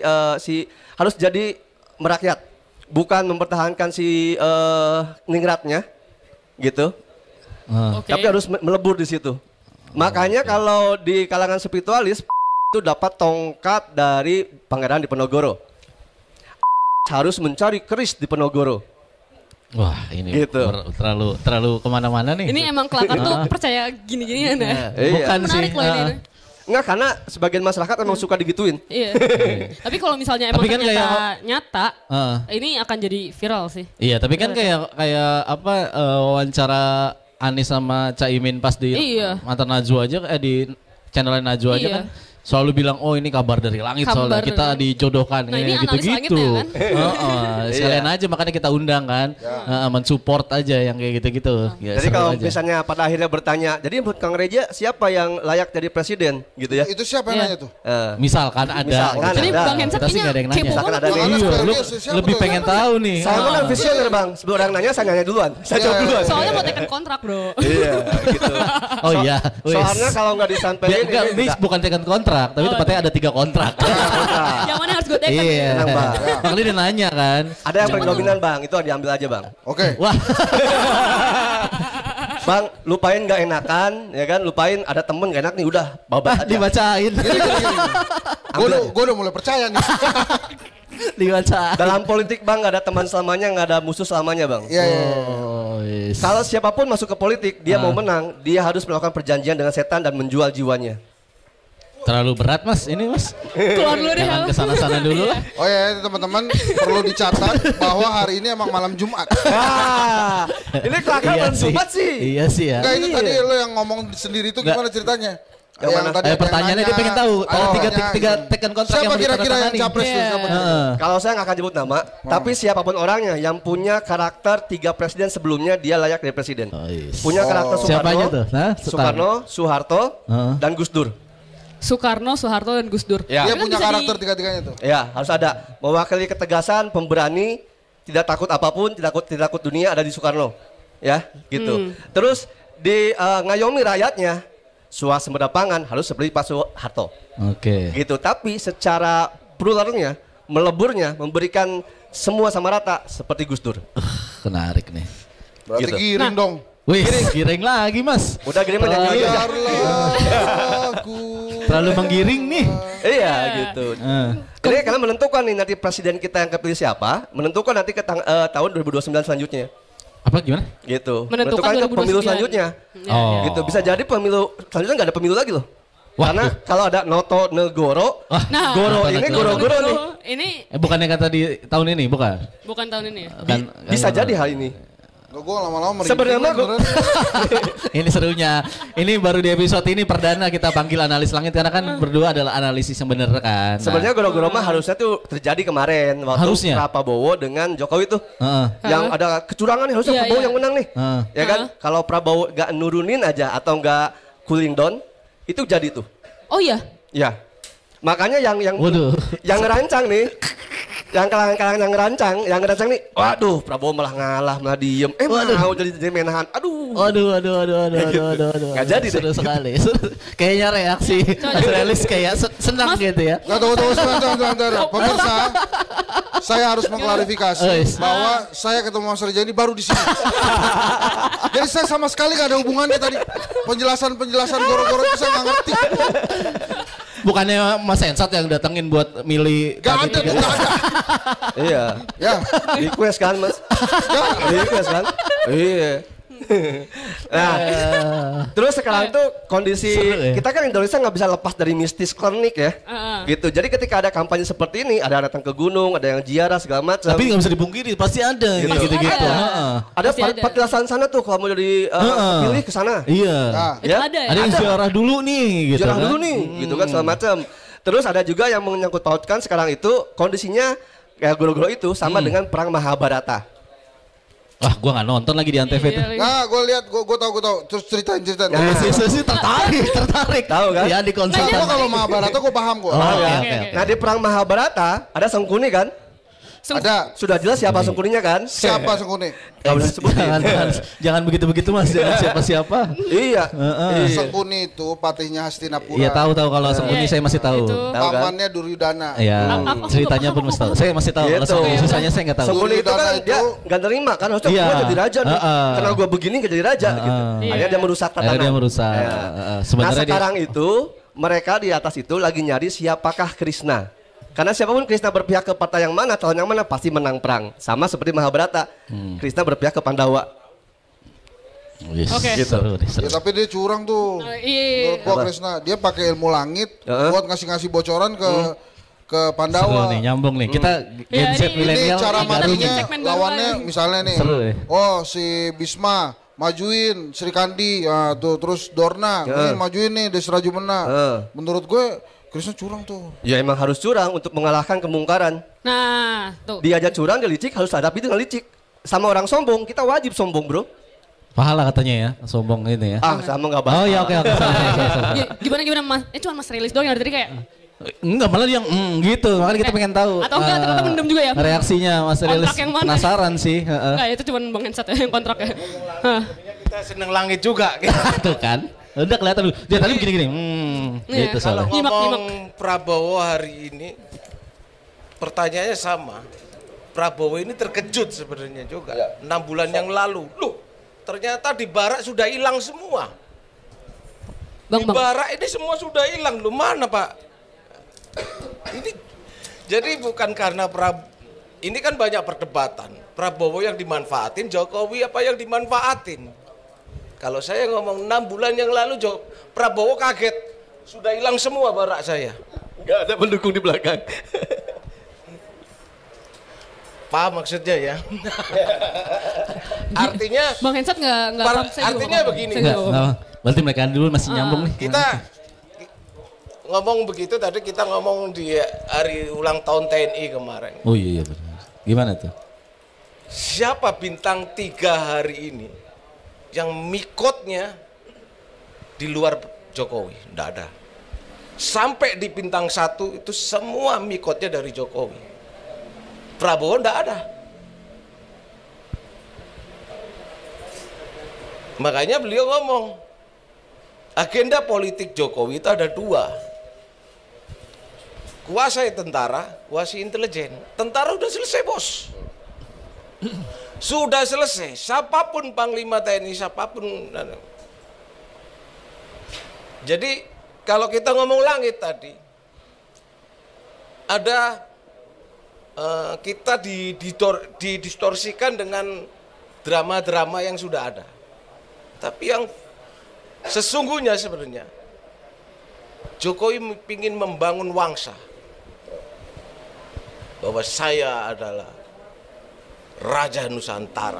harus jadi merakyat, bukan mempertahankan si ningratnya. Gitu. Oke. Tapi harus melebur di situ. Makanya kalau di kalangan spiritualis itu dapat tongkat dari Pangeran Diponegoro. Harus mencari keris Diponegoro. Wah ini Gitu. terlalu kemana-mana nih. Ini emang kelakar tuh percaya gini-ginian ya. Bukan sih. Menarik loh ini. Enggak, karena sebagian masyarakat emang suka digituin. Iya. Tapi kalau misalnya emang Tapi kan ternyata nyata, Heeh. ini akan jadi viral sih. Iya, tapi kan kayak apa wawancara Anies sama Caimin pas di Iya. mantan Najwa aja di channel Najwa aja Iya. kan selalu bilang oh ini kabar dari langit soalnya Kabar kita dari- dijodohkan Nah, ini kayak analis langit ya kan? Sekalian aja makanya kita undang kan. Mensupport aja yang kayak gitu-gitu. Ya, Jadi seru kalau aja. misalnya pada akhirnya bertanya, jadi menurut Kang Reja siapa yang layak jadi presiden gitu ya? Itu siapa yang Iya. nanya tuh? Misalkan ada Misalkan Jadi ada. Bang Hensat Kita sih kayaknya nggak ada yang nanya. kepo Misalkan banget. ada Bang. nih. Iya, lu Siapa lebih tuh? pengen tahu nih. Saya kan visioner Bang, sebelum orang nanya saya nanya duluan. Saya jawab duluan. Soalnya mau tekan kontrak bro. Iya, gitu. Oh iya. Wis. Soalnya kalau nggak disampaikan Ini bukan tekan kontrak, tapi tepatnya ada 3 kontrak. Yang mana harus gue tekan? Iya. Tenang, Bang. Makanya dia nanya kan. ada yang paling dominan Bang, itu diambil aja Bang. Oke. Wah. Bang, lupain nggak enakan, ya kan? Lupain ada temen nggak enak nih, udah babat aja. Dibacain. Gue udah mulai percaya nih. Dibacain. Dalam politik Bang nggak ada teman selamanya, nggak ada musuh selamanya Bang. Iya. Oh iya. Kalau siapapun masuk ke politik, dia mau menang, dia harus melakukan perjanjian dengan setan dan menjual jiwanya. Terlalu berat mas, ini mas. Keluar dulu deh. Jangan kesana-sana dulu lah. Oh ya teman-teman perlu dicatat bahwa hari ini emang malam Jumat. Wah, ini kelakar Iya bulan Jumat sih. Iya sih ya. Enggak itu Iya. tadi lo yang ngomong sendiri itu gimana ceritanya? Yang mana? tadi ada yang Pertanyaannya dia nanya. pengen tahu. Ada Oh, tiga nanya. tekan kontrak Siapa yang kira-kira yang ditandatangani. capres tuh? Iya. Siapa? Heeh. Kalau saya nggak akan sebut nama, tapi siapapun orangnya yang punya karakter 3 presiden sebelumnya dia layak jadi presiden. Oh, yes. Punya karakter Soekarno, Siapanya tuh? Hah? Soekarno, Soeharto, Heeh. dan Gus Dur. Soekarno, Soeharto, dan Gus Dur. Ya. Dia Itu kan punya bisa karakter tiga-tiganya tuh. Ya, harus ada. Mewakili ketegasan, pemberani, tidak takut apapun, tidak takut dunia ada di Soekarno. Ya, gitu. Terus di ngayomi rakyatnya, swasembada pangan harus seperti Pak Soeharto. Oke. Gitu. Tapi secara pluralnya, meleburnya, memberikan semua sama rata seperti Gus Dur. Menarik nih. Berarti Gitu. giring dong. Wih, giring lagi mas. Udah gini mah jangan aja. Biarlah aku. Terlalu menggiring nih. Iya, gitu. Eh. Jadi karena menentukan nih nanti presiden kita yang kepilih siapa, menentukan nanti ke tahun 2029 selanjutnya. Apa gimana? Gitu. Menentukan ke pemilu 2029. selanjutnya. Ya, Oh. ya. Gitu. Bisa jadi pemilu selanjutnya nggak ada pemilu lagi loh. Wah, Karena kalau ada Noto Negoro, Nah, Goro Noto ini Negoro. Goro-Goro nih. Ini Bukannya kata di tahun ini, bukan? bukan tahun ini ya. Kan, Bisa jadi hal ini. Gue lama-lama merinding. Sebenarnya mah beneran. Ini serunya. Ini baru di episode ini perdana kita panggil analis langit karena kan berdua adalah analisis yang bener kan. Nah, Sebenarnya Goro-Goro mah harusnya tuh terjadi kemarin waktu Harusnya? Prabowo dengan Jokowi tuh. Heeh. Yang ada kecurangan nih harusnya Iya, Prabowo iya. yang menang nih. Heeh. Ya kan? Kalau Prabowo gak nurunin aja atau gak cooling down, itu jadi tuh. Oh iya. Ya. Makanya yang Waduh. yang ngerancang nih, yang kalangan yang ngerancang nih, waduh Prabowo malah ngalah, malah diem, mau jadi menahan, aduh. Aduh. Nggak jadi deh. Seru sekali. Kayaknya reaksi Australis kayak senang gitu ya. Nggak, tunggu, sebentar. Pemirsa, saya harus mengklarifikasi Yes. bahwa saya ketemu Mas Reja ini baru di sini. Jadi saya sama sekali nggak ada hubungannya tadi. Penjelasan Goro-Goro itu saya nggak ngerti. Bukannya Mas Sensat yang datengin buat milih Nggak ada, tadi? nggak ada. Iya. Ya, Request kan mas? Request kan? Iya. Nah, terus sekarang tuh kondisi Seru ya? kita kan Indonesia nggak bisa lepas dari mistis klinik ya, gitu. Jadi ketika ada kampanye seperti ini, ada yang datang ke gunung, ada yang ziarah segala macam. Tapi nggak bisa dipungkiri, pasti ada gitu-gitu. ada. Heeh. Ada Pasti ada. petilasan sana tuh kalau mau jadi pilih ke sana. Iya. nah, Itu Ya? ada ya. Ada yang ziarah dulu nih gitu Ziarah kan. dulu nih, gitu kan segala macam. Terus ada juga yang menyangkut pautkan sekarang itu kondisinya kayak Goro-Goro itu sama dengan perang Mahabharata. Wah, gua nggak nonton lagi di Antv itu. Iya, nah gue lihat, gue tahu. Terus ceritain. Nah, Sih tertarik. Tahu kan? Ya di konsul. Gue kalau Mahabharata gue paham kok. Oh, Tahu oke, kan? oke. Nah di perang Mahabharata ada Sangkuni kan? Ada. Sudah jelas siapa Sangkuninya kan? Siapa Sengkuni? Gak usah disebutin. Jangan begitu-begitu Mas, jangan siapa-siapa. Iya. Iya. Sengkuni itu patihnya Hastinapura. Iya tahu kalau Sengkuni saya masih tahu. Itu. Tahu kan? Pamannya Duryudana. Ya, ceritanya pun masih tahu. Saya masih tahu kalau Gitu. Sengkuni, sisanya saya nggak tahu. Sangkuni itu kan Duryudana dia itu gak terima kan harusnya Iya. gue jadi raja nih. Karena gue begini gak jadi raja gitu. Iya. Akhirnya dia merusak tatanan. Akhirnya dia merusak. Ya. Nah, Nah sebenarnya sekarang itu mereka di atas itu lagi nyari siapakah Krishna. Karena siapapun Krishna berpihak ke partai yang mana, calon yang mana pasti menang perang. Sama seperti Mahabharata. Krishna berpihak ke Pandawa. Yes. Oke. Gitu. Seru nih, seru. Ya, tapi dia curang tuh. Iya. Menurut gua Krishna, dia pakai ilmu langit Heeh. buat ngasih bocoran ke Seru Pandawa. nih, nyambung nih. Kita Gen Z Iya, ini Ini milenial cara baru matinya nih. segmen baru lawannya lagi. misalnya nih. Seru ya. Oh si Bisma majuin Sri Kandi, tuh terus Dorna, ini majuin nih Desrajumena. Menurut gue Krishna curang tuh. Ya emang harus curang untuk mengalahkan kemungkaran. Nah, tuh. Diajak curang, dia licik, harus hadapi dengan licik. Sama orang sombong, kita wajib sombong bro. Pahala katanya ya, sombong ini ya. Ah sama gak bahas. Oh iya oke. Sorry. Gimana Mas? Cuma Mas rilis doang yang dari tadi kayak Enggak, malah dia yang gitu. Makanya kita pengen tahu. Atau enggak, ternyata mendem juga ya? Reaksinya Mas Kontrak Rilis yang mana? penasaran sih. Heeh. enggak, itu cuma Bang Hensat ya yang kontraknya. Hah. Kita seneng langit juga. Tuh kan. Udah kelihatan dulu. Dia tadi begini-gini. Iya. Gitu Kalau soalnya. Nyimak, ngomong Prabowo hari ini, pertanyaannya sama. Prabowo ini terkejut sebenarnya juga. 6 bulan yang lalu, loh ternyata di Barak sudah hilang semua. Bang, Di Bang. Barak ini semua sudah hilang, loh mana Pak? Ini jadi bukan karena ini kan banyak perdebatan. Prabowo yang dimanfaatin, Jokowi apa yang dimanfaatin? Kalau saya ngomong 6 bulan yang lalu Prabowo kaget, sudah hilang semua barak saya. Nggak ada pendukung di belakang. Paham maksudnya ya? Artinya Bang Hensat nggak paham, saya juga artinya paham. begini. Saya juga paham. Berarti mereka dulu masih nyambung nih. Kita ngomong begitu tadi, kita ngomong di hari ulang tahun TNI kemarin. Oh iya benar. Gimana tuh? Siapa bintang 3 hari ini yang mikotnya di luar Jokowi? Nggak ada. Sampai di bintang 1 itu semua mikotnya dari Jokowi. Prabowo nggak ada. Makanya beliau ngomong, agenda politik Jokowi itu ada 2. Kuasai tentara, kuasai intelijen. Tentara udah selesai, bos. Sudah selesai. Siapapun Panglima TNI, siapapun. Jadi kalau kita ngomong langit tadi, ada kita didistorsikan dengan drama-drama yang sudah ada. Tapi yang sesungguhnya sebenarnya Jokowi ingin membangun wangsa. Bahwa saya adalah Raja Nusantara.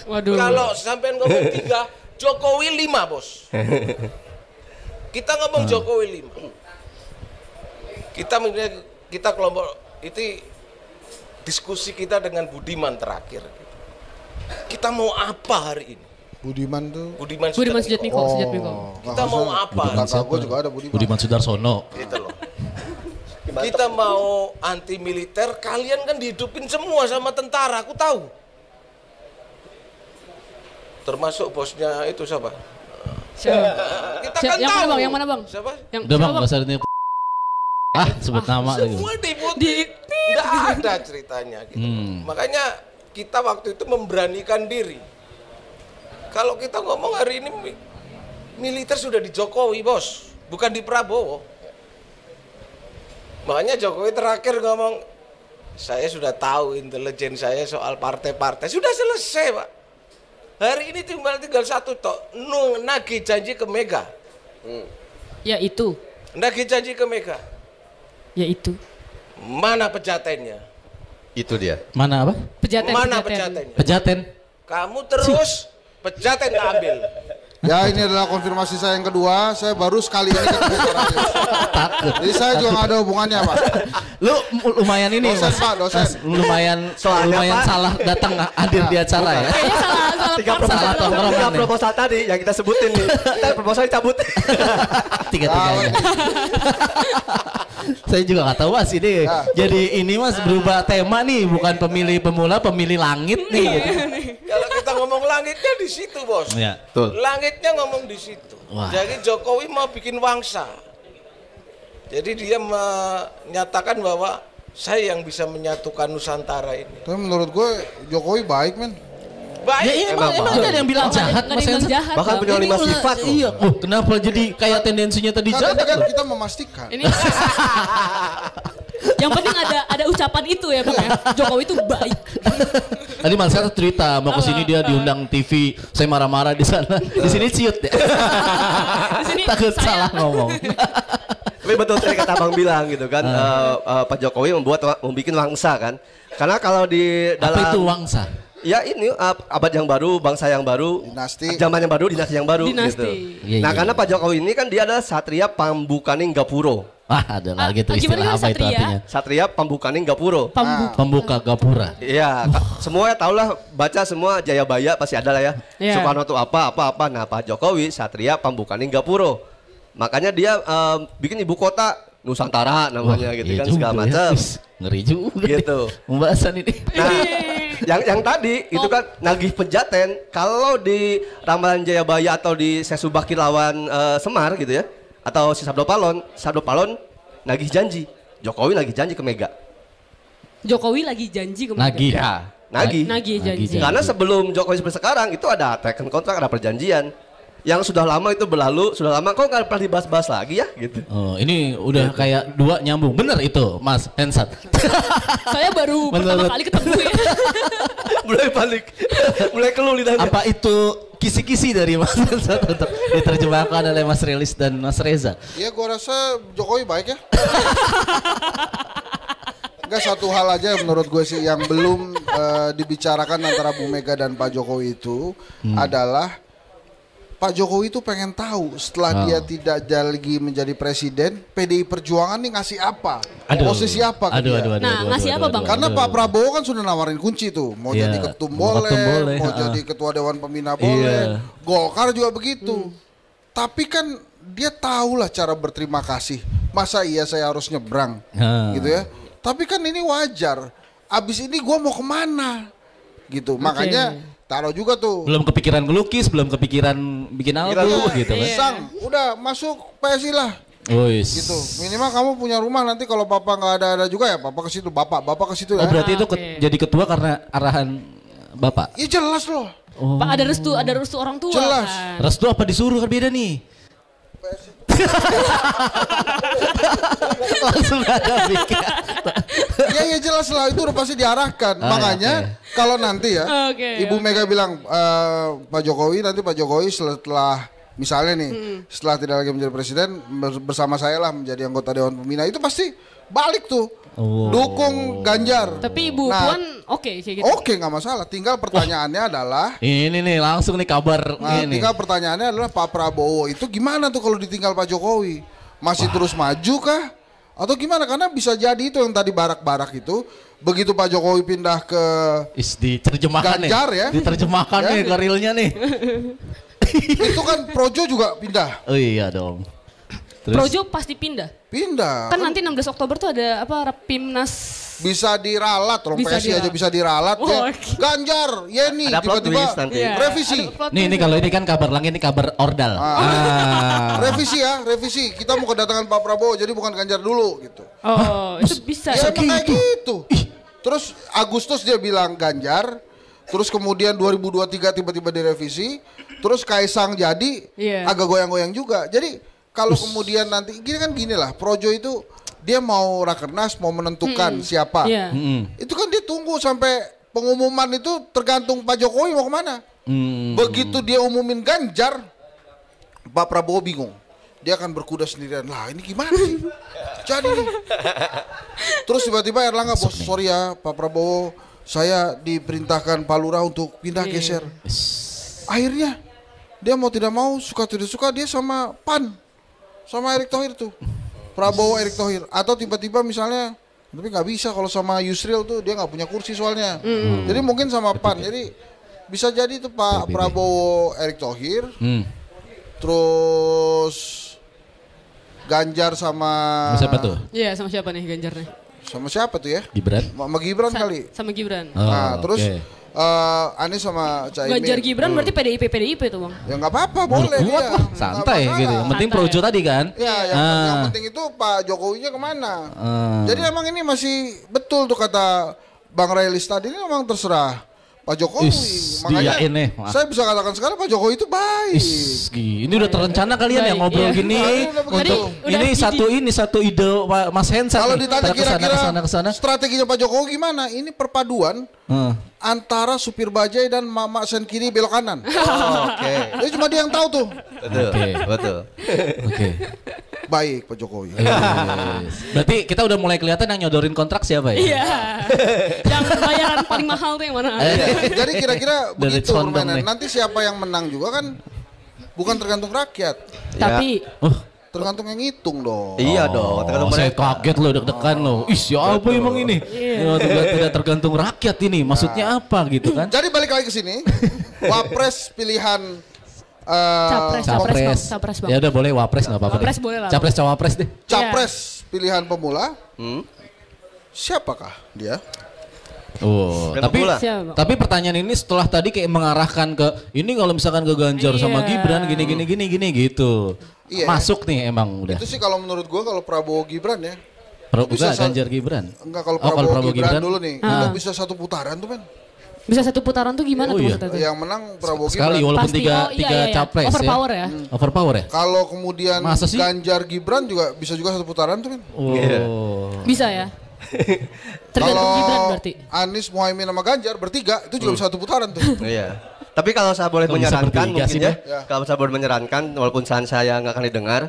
Waduh. Kalau sampai ngomong 3, Jokowi 5, bos. Kita ngomong Jokowi 5. Kita kelompok itu diskusi kita dengan Budiman terakhir. Kita mau apa hari ini? Budiman tuh. Budiman Sujatmiko. Kita mau apa? Kakak gue juga ada Budiman. Budiman Sudarsono. Gitu loh. Kita mau anti militer, kalian kan dihidupin semua sama tentara, aku tahu. Termasuk bosnya itu siapa? Kita kan yang tahu. mana bang? Yang mana bang? Siapa? Yang Udah bang, siapa, gak usah sebut nama lagi. Semua nggak ada ceritanya gitu. Makanya kita waktu itu memberanikan diri. Kalau kita ngomong hari ini militer sudah di Jokowi, bos, bukan di Prabowo. Makanya Jokowi terakhir ngomong, saya sudah tahu intelijen saya soal partai-partai. Sudah selesai, Pak. Hari ini tinggal satu tok, nagih janji ke Mega. Ya itu. Nagih janji ke Mega. Ya itu. Mana pejatennya? Itu dia. Mana apa? Pejaten. Mana pejatennya? Pejaten. Kamu terus pejaten tak ambil. Ya ini adalah konfirmasi saya yang kedua. Saya baru sekali ini ketemu Pak Rajesh. Jadi saya juga nggak ada hubungannya, Pak. Lu lumayan ini Dosen, Mas. Pak, dosen. Mas, lumayan Pak. salah datang hadir di acara ya. Kayaknya salah Tiga part. proposal, proposal tadi yang kita sebutin nih. Kita proposal dicabut. Tiga-tiganya. Saya juga nggak tahu Mas ini. Ya. Jadi ini Mas berubah tema nih, bukan pemilih pemula, pemilih langit nih. Gitu. Kalau kita ngomong langitnya di situ, bos. Ya. Betul. Langitnya ngomong di situ. Wah. Jadi Jokowi mau bikin wangsa. Jadi dia menyatakan bahwa saya yang bisa menyatukan Nusantara ini. Tapi menurut gue Jokowi baik, men. Baik. Ya emang ada yang bilang jahat Nggak Mas ada yang Hensa. bilang jahat. Bahkan Bang. punya 5 sifat loh. Iya. Oh, kenapa jadi kayak tendensinya tadi Kan jahat? tadi kan loh? kita memastikan. Ini yang penting ada ucapan itu ya bang ya. Jokowi itu baik. Tadi Mas Hensa cerita mau ke sini dia diundang TV, saya marah-marah di sana. Di sini ciut ya. Di sini Takut saya- salah ngomong. Tapi betul tadi kata Bang bilang gitu kan, Pak Jokowi membuat wangsa kan. Karena kalau di dalam Apa itu wangsa? ya ini abad yang baru, bangsa yang baru, Dinasti. zaman yang baru, dinasti yang baru Dinasti. gitu. Iya, Nah, iya. karena Pak Jokowi ini kan dia adalah Satria Pambukaning Gapuro. Ah, ada lagi tuh gimana istilah apa itu Satria? artinya? Satria Pambukaning Gapuro. Pembuka gapura. Iya, semuanya tahu lah, baca semua Jayabaya pasti ada lah ya. Iya. Soekarno itu apa. Nah, Pak Jokowi Satria Pambukaning Gapuro. Makanya dia bikin ibu kota Nusantara namanya gitu iya kan juga segala ya. macam. Is, ngeri juga. Gitu. Pembahasan ini. Nah, yang tadi itu kan nagih pejaten. Kalau di Ramalan Jayabaya atau di Sesubakir lawan Semar gitu ya, atau si Sabdo Palon nagih janji. Jokowi nagih janji ke Mega. Jokowi lagi janji ke Nagih. Ya, nagih. Nagih janji. Nagih Karena sebelum Jokowi seperti sekarang itu ada taken kontrak, ada perjanjian. yang sudah lama itu berlalu, sudah lama kok nggak pernah dibahas-bahas lagi ya gitu. Oh, ini udah kayak dua nyambung. Bener itu, Mas Hensat. Saya baru pertama kali ketemu ya. Mulai balik, mulai keluh lidahnya. Apa itu kisi-kisi dari Mas Hensat untuk diterjemahkan oleh Mas Rilis dan Mas Reza? Ya gua rasa Jokowi baik ya. Enggak, satu hal aja menurut gue sih yang belum dibicarakan antara Bu Mega dan Pak Jokowi itu adalah Pak Jokowi itu pengen tahu setelah dia tidak lagi menjadi presiden, PDI Perjuangan nih ngasih apa? Posisi apa ke dia? Ngasih apa Bang? Karena Pak Prabowo kan sudah nawarin kunci tuh, mau jadi ketum boleh, mau jadi ketua Dewan Pembina boleh, Golkar juga begitu. Tapi kan dia tahulah cara berterima kasih. Masa iya saya harus nyebrang, gitu ya? Tapi kan ini wajar. Abis ini gua mau kemana? Gitu. Makanya taruh juga tuh. Belum kepikiran ngelukis, belum kepikiran bikin album gitu kan. Sang, udah masuk PSI lah. Gitu. Minimal kamu punya rumah, nanti kalau papa nggak ada juga ya papa ke situ, bapak ke situ ya. Oh, berarti itu jadi ketua karena arahan bapak. Iya jelas loh. Pak ada restu orang tua. Jelas. Kan? Restu apa disuruh kan beda nih. Langsung ada pikir. Ya jelas lah, itu udah pasti diarahkan. Makanya kalau nanti ya Ibu Mega bilang Pak Jokowi setelah misalnya nih setelah tidak lagi menjadi presiden bersama saya lah menjadi anggota Dewan Pembina, itu pasti balik tuh dukung Ganjar. Tapi Ibu Puan oke kayak gitu. Oke, nggak masalah. Tinggal pertanyaannya adalah ini nih langsung nih kabar ini. Tinggal pertanyaannya adalah Pak Prabowo itu gimana tuh kalau ditinggal Pak Jokowi? Masih terus maju kah? Atau gimana? Karena bisa jadi itu yang tadi barak-barak itu, begitu Pak Jokowi pindah ke diterjemahkan Ganjar ya. Diterjemahkan nih ke realnya nih. Itu kan Projo juga pindah. Oh iya dong. Terus? Projo pasti pindah. Kan nanti 16 Oktober tuh ada apa Rapimnas. Bisa diralat, PSI aja bisa diralat ya. Ganjar, Yeni tiba-tiba revisi. Nih kalau ini kan kabar langit, ini kabar ordal. Revisi. Kita mau kedatangan Pak Prabowo, jadi bukan Ganjar dulu gitu. Oh, itu bisa. Ya kayak gitu. Terus Agustus dia bilang Ganjar, terus kemudian 2023 tiba-tiba direvisi, terus Kaisang jadi agak goyang-goyang juga. Jadi kalau kemudian nanti gini lah, Projo itu dia mau rakernas, mau menentukan siapa. Itu kan dia tunggu sampai pengumuman itu, tergantung Pak Jokowi mau kemana. Begitu dia umumin Ganjar, Pak Prabowo bingung. Dia akan berkuda sendirian. Lah ini gimana sih? Jadi nih. Terus tiba-tiba Erlangga, bos sorry ya Pak Prabowo, saya diperintahkan Pak Lurah untuk pindah geser. Akhirnya dia mau tidak mau, suka tidak suka dia sama PAN. Sama Erick Thohir tuh, Prabowo Erick Thohir. Atau tiba-tiba misalnya, tapi nggak bisa kalau sama Yusril tuh dia nggak punya kursi soalnya. Jadi mungkin sama PAN. Jadi bisa jadi tuh Pak Prabowo Erick Thohir, terus Ganjar sama siapa tuh? Iya, sama siapa nih Ganjarnya? Sama siapa tuh ya? Gibran. Sama Gibran kali. Sama Gibran. Terus Anies sama Caimin. Ganjar Gibran berarti PDIP itu Bang. Ya nggak apa-apa, boleh ya. Santai gitu. Yang penting Projo tadi kan. Ya, yang penting itu Pak Jokowinya kemana. Jadi emang ini masih betul tuh kata Bang Railis tadi, ini memang terserah Pak Jokowi. Makanya saya bisa katakan sekarang Pak Jokowi itu baik. Ini udah terencana kalian ya ngobrol gini. Ini satu ide Mas Hensa. Kalau ditanya kira-kira strateginya Pak Jokowi gimana? Ini perpaduan antara supir bajai dan mama sen kiri belok kanan. Oke. Jadi cuma dia yang tahu tuh. Betul. Oke. Baik Pak Jokowi. Berarti kita udah mulai kelihatan yang nyodorin kontrak siapa ya? Iya. Yang bayaran paling mahal tuh yang mana? Jadi kira-kira begitu permainan. Nanti siapa yang menang juga kan bukan tergantung rakyat. Tapi tergantung yang ngitung dong. Iya dong. Saya kaget loh, deg-degan loh. Siapa emang ini? Tidak tergantung rakyat ini. Maksudnya apa gitu kan? Jadi balik lagi ke sini. Wapres pilihan Capres Bang. Ya udah boleh wapres nggak apa-apa. Wapres boleh lah. Capres cawapres deh. Capres pilihan pemula. Siapakah dia? Tapi pertanyaan ini setelah tadi kayak mengarahkan ke ini kalau misalkan ke Ganjar sama Gibran gini gitu. Iya, masuk nih emang udah. Itu sih kalau menurut gua kalau Prabowo Gibran ya. Ganjar Gibran. Enggak, kalau Prabowo Gibran dulu nih. Kita bisa satu putaran tuh kan. Bisa satu putaran tuh gimana Oh, tuh iya. maksudnya tuh? Yang menang Prabowo Sekali Gibran. walaupun Pasti. tiga Oh, iya, iya. capres Overpower ya. Overpower ya? Kalau kemudian Masa sih? Ganjar Gibran juga bisa juga satu putaran tuh, men. Oh. Bisa ya. Tergantung Kalau Gibran berarti. Anies, Muhaimin sama Ganjar bertiga itu juga bisa satu putaran tuh. Iya. Tapi kalau saya boleh Kok bisa menyarankan bertiga mungkin sih, ya, Ya. kalau saya boleh menyarankan walaupun saran saya nggak akan didengar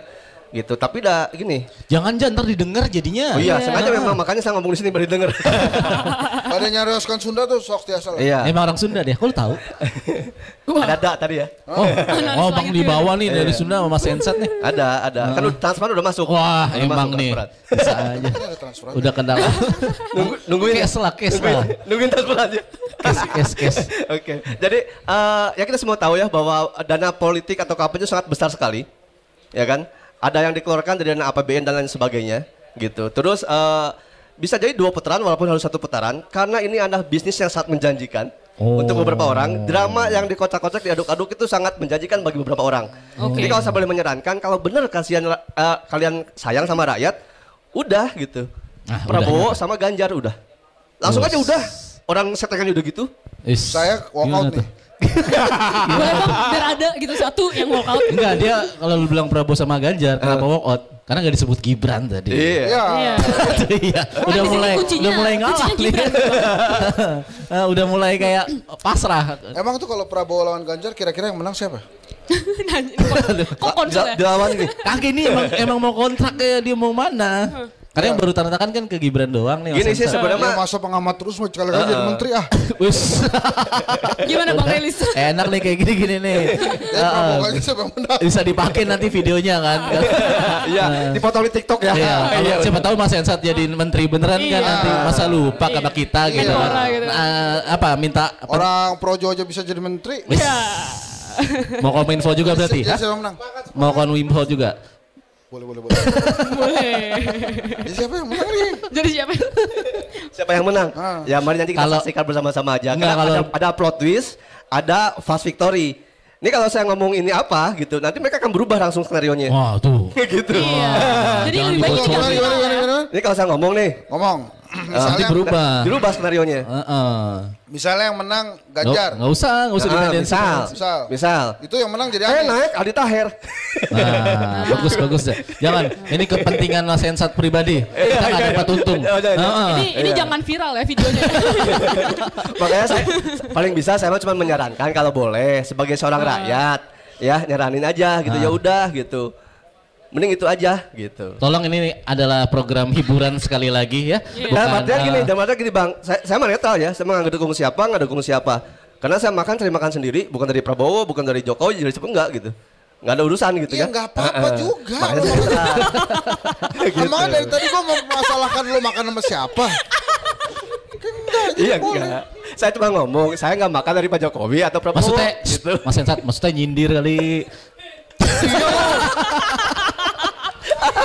gitu, tapi dah gini. Jangan ntar didengar jadinya. Oh iya, Iya. sengaja memang makanya saya ngomong di sini baru didengar. Pada nyarioskan Sunda tuh sok tiasa lah. Iya. Emang orang Sunda deh, kok lu tahu? Ada tadi ya. Oh, Bang di bawah nih dari Sunda sama Mas Ensat nih. Ada. Kan transfer udah masuk. Wah, Udah emang masuk nih. transferan. Bisa aja. Ini ada transferan. Udah kenal. Nungguin ya? Kes lah. Nungguin transfer aja. Kes. Oke. Jadi ya kita semua tahu ya bahwa dana politik atau kampanye itu sangat besar sekali. Ya kan? Ada yang dikeluarkan dari dana APBN dan lain sebagainya gitu. Terus bisa jadi 2 putaran walaupun harus 1 putaran karena ini adalah bisnis yang sangat menjanjikan untuk beberapa orang. Drama yang dikocak-kocak diaduk-aduk itu sangat menjanjikan bagi beberapa orang. Oke. Jadi kalau saya boleh menyarankan kalau benar kalian sayang sama rakyat, udah gitu. Ah, Prabowo sama Ganjar udah. Langsung aja udah. Orang settingannya udah gitu. Saya walk Gimana out tuh? nih. Boleh bang, biar ada gitu satu yang walk out. Enggak, dia kalau lu bilang Prabowo sama Ganjar, kenapa walk out? Karena gak disebut Gibran tadi. Iya. Ya, Iya. Iya, Kan udah di sini mulai kuncinya ngalah nih. Gibran. Udah mulai kayak pasrah. emang tuh kalau Prabowo lawan Ganjar kira-kira yang menang siapa? Nanya, kok konsul ya? Dilawan nih. Kaki ini emang mau kontrak kayak dia mau mana? Karena yang baru tanda tangan kan ke Gibran doang nih. Gini Mas sih Hensat. sebenarnya Ya masa pengamat terus mau sekali-kali jadi menteri ah. Wis. Gimana Bang Relis? Enak nih kayak gini-gini nih. Ya Prabowo aja siapa yang menang? Bisa dipakai nanti videonya kan. Iya, dipotong di TikTok ya. Iya, kalau siapa tahu Mas Ensat jadi menteri beneran kan Iya. nanti masa lupa sama kita gitu kan. Menpora gitu. Minta Orang Projo aja bisa jadi menteri. Wis. Mau kominfo juga berarti? Jadi Hah? siapa yang menang? Mau kominfo juga? Boleh. Boleh. Jadi siapa yang menang nih? Jadi siapa? Siapa yang menang? Ah. Ya mari nanti kita Kalau- saksikan bersama-sama aja. Enggak, Karena kalau- ada plot twist, ada fast victory. Ini kalau saya ngomong ini apa gitu, nanti mereka akan berubah langsung skenarionya. Wah tuh. gitu. Iya. Jadi jangan lebih baik dibocorin. jangan Gimana? final ya. Ini kalau saya ngomong nih, Ngomong. Nanti Misalnya, berubah. dirubah skenarionya. misalnya yang menang Ganjar. Nggak usah digandain Misal. Itu yang menang jadi Anies. Naik Aldi Taher. Nah, bagus deh. Jangan, ini kepentingan Mas Ensat pribadi. Kita nggak dapat untung. Ini jangan viral ya videonya. Makanya saya paling bisa saya cuma menyarankan kalau boleh sebagai seorang rakyat ya nyaranin aja gitu, ya udah gitu. Mending itu aja gitu. Tolong ini adalah program hiburan sekali lagi ya. Nah, artinya gini, dalam artinya gini Bang, saya mah netral ya, saya mah nggak dukung siapa. Karena saya cari makan sendiri, bukan dari Prabowo, bukan dari Jokowi, dari siapa enggak gitu. Nggak ada urusan gitu Ya kan. nggak apa-apa juga. Makanya saya netral. Emang dari tadi gua mau masalahkan lu makan sama siapa? Iya enggak. Saya cuma ngomong, saya nggak makan dari Pak Jokowi atau Prabowo. Maksudnya, Mas Ensat, maksudnya nyindir kali.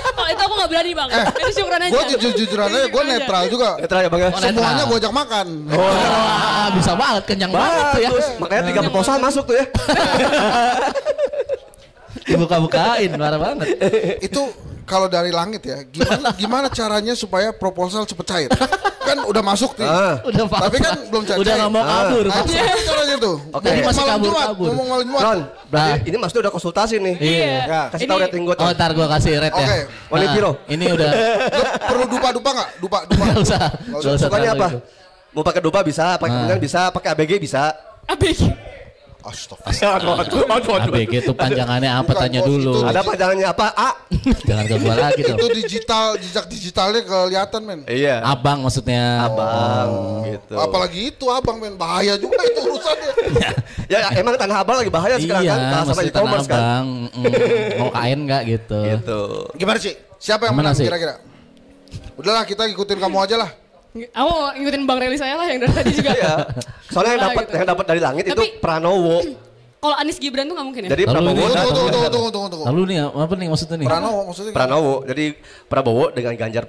Kalau itu aku nggak berani bang. Itu syukuran aja. Gue jujur-jujuran aja, gue netral juga. Netral ya Bang ya. Oh, Semuanya netral. gue ajak makan. Wah, bisa banget, kenyang banget tuh ya. Bagus. Makanya 3 proposal masuk tuh ya. Dibuka-bukain, marah banget. Itu kalau dari langit ya, gimana caranya supaya proposal cepet cair? Kan udah masuk nih. Udah Tapi kan belum cair. Udah nggak mau kabur. Nah, itu gimana caranya tuh? Oke. Jadi masih Malam kabur. Jumat, ngomong malam Jumat. Ron, berarti ini maksudnya udah konsultasi nih. Iya. Ya, kasih tahu Ini- rating gue. Oh, ntar gua kasih red ya. Oke. Warna biru. Ini udah Lu perlu dupa-dupa nggak? Dupa. nggak usah. usah. Sukanya terlalu apa? itu. Mau pakai dupa bisa, pakai kemudian bisa, pakai ABG bisa. Abis. Astagfirullah. ABG itu panjangannya apa? Bukan, Tanya bos, dulu. itu. Ada panjangannya apa? A. Jangan ke gua lagi dong. Itu digital, jejak digitalnya kelihatan men. Iya. Abang maksudnya. Abang gitu. Apalagi itu abang men, bahaya juga itu urusannya. Ya emang Tanah Abang lagi bahaya sekarang Iya, kan, kalah sama mesti e-commerce Tanah kan. Abang. Mau kain nggak gitu. Gitu. Gimana sih? Siapa yang Gimana menang sih? kira-kira? Udahlah kita ikutin kamu aja lah. Aku ngikutin Bang Reli saya lah yang dari tadi juga. Iya. Soalnya yang Lah, dapat gitu. yang dapat dari langit itu Tapi- Pranowo. Kalau Anies Gibran tuh nggak mungkin ya? Jadi Lalu Prabowo ini- Tunggu. Lalu nih apa nih maksudnya nih? Pranowo maksudnya. Pranowo. Jadi Prabowo dengan Ganjar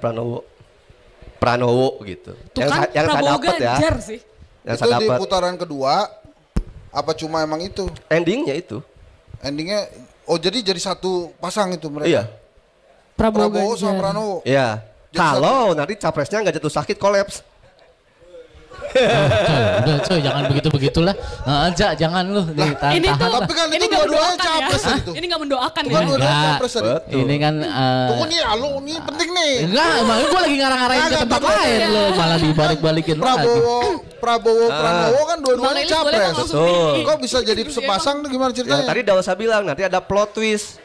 Pranowo gitu. Tuh kan yang saya Prabowo dapat ya. Ganjar sih. Yang Itu saya di dapat. putaran kedua apa cuma emang itu? Endingnya itu. Endingnya jadi satu pasang itu mereka. Iya. Prabowo sama Pranowo. Iya. Jadi Kalau nanti capresnya nggak jatuh sakit kolaps. Udah coy, jangan begitu-begitulah. Jangan lu. Nih, Ini tuh, Tapi kan itu ini nggak dua-duanya mendoakan capres ya. tadi tuh. Ini nggak mendoakan Bukan ya. dua-duanya Enggak. capres tadi. Ini kan Tunggu nih, ini penting nih. enggak, emang gue lagi ngarang-ngarahin ke Agak tempat takut. lain lu, malah dibalik-balikin lagi. Pranowo kan Bang dua-duanya Lelis boleh capres. dong langsung Betul. pilih. Kok bisa jadi sepasang tuh gimana Yang ceritanya? tadi Dawasa bilang nanti ada plot twist.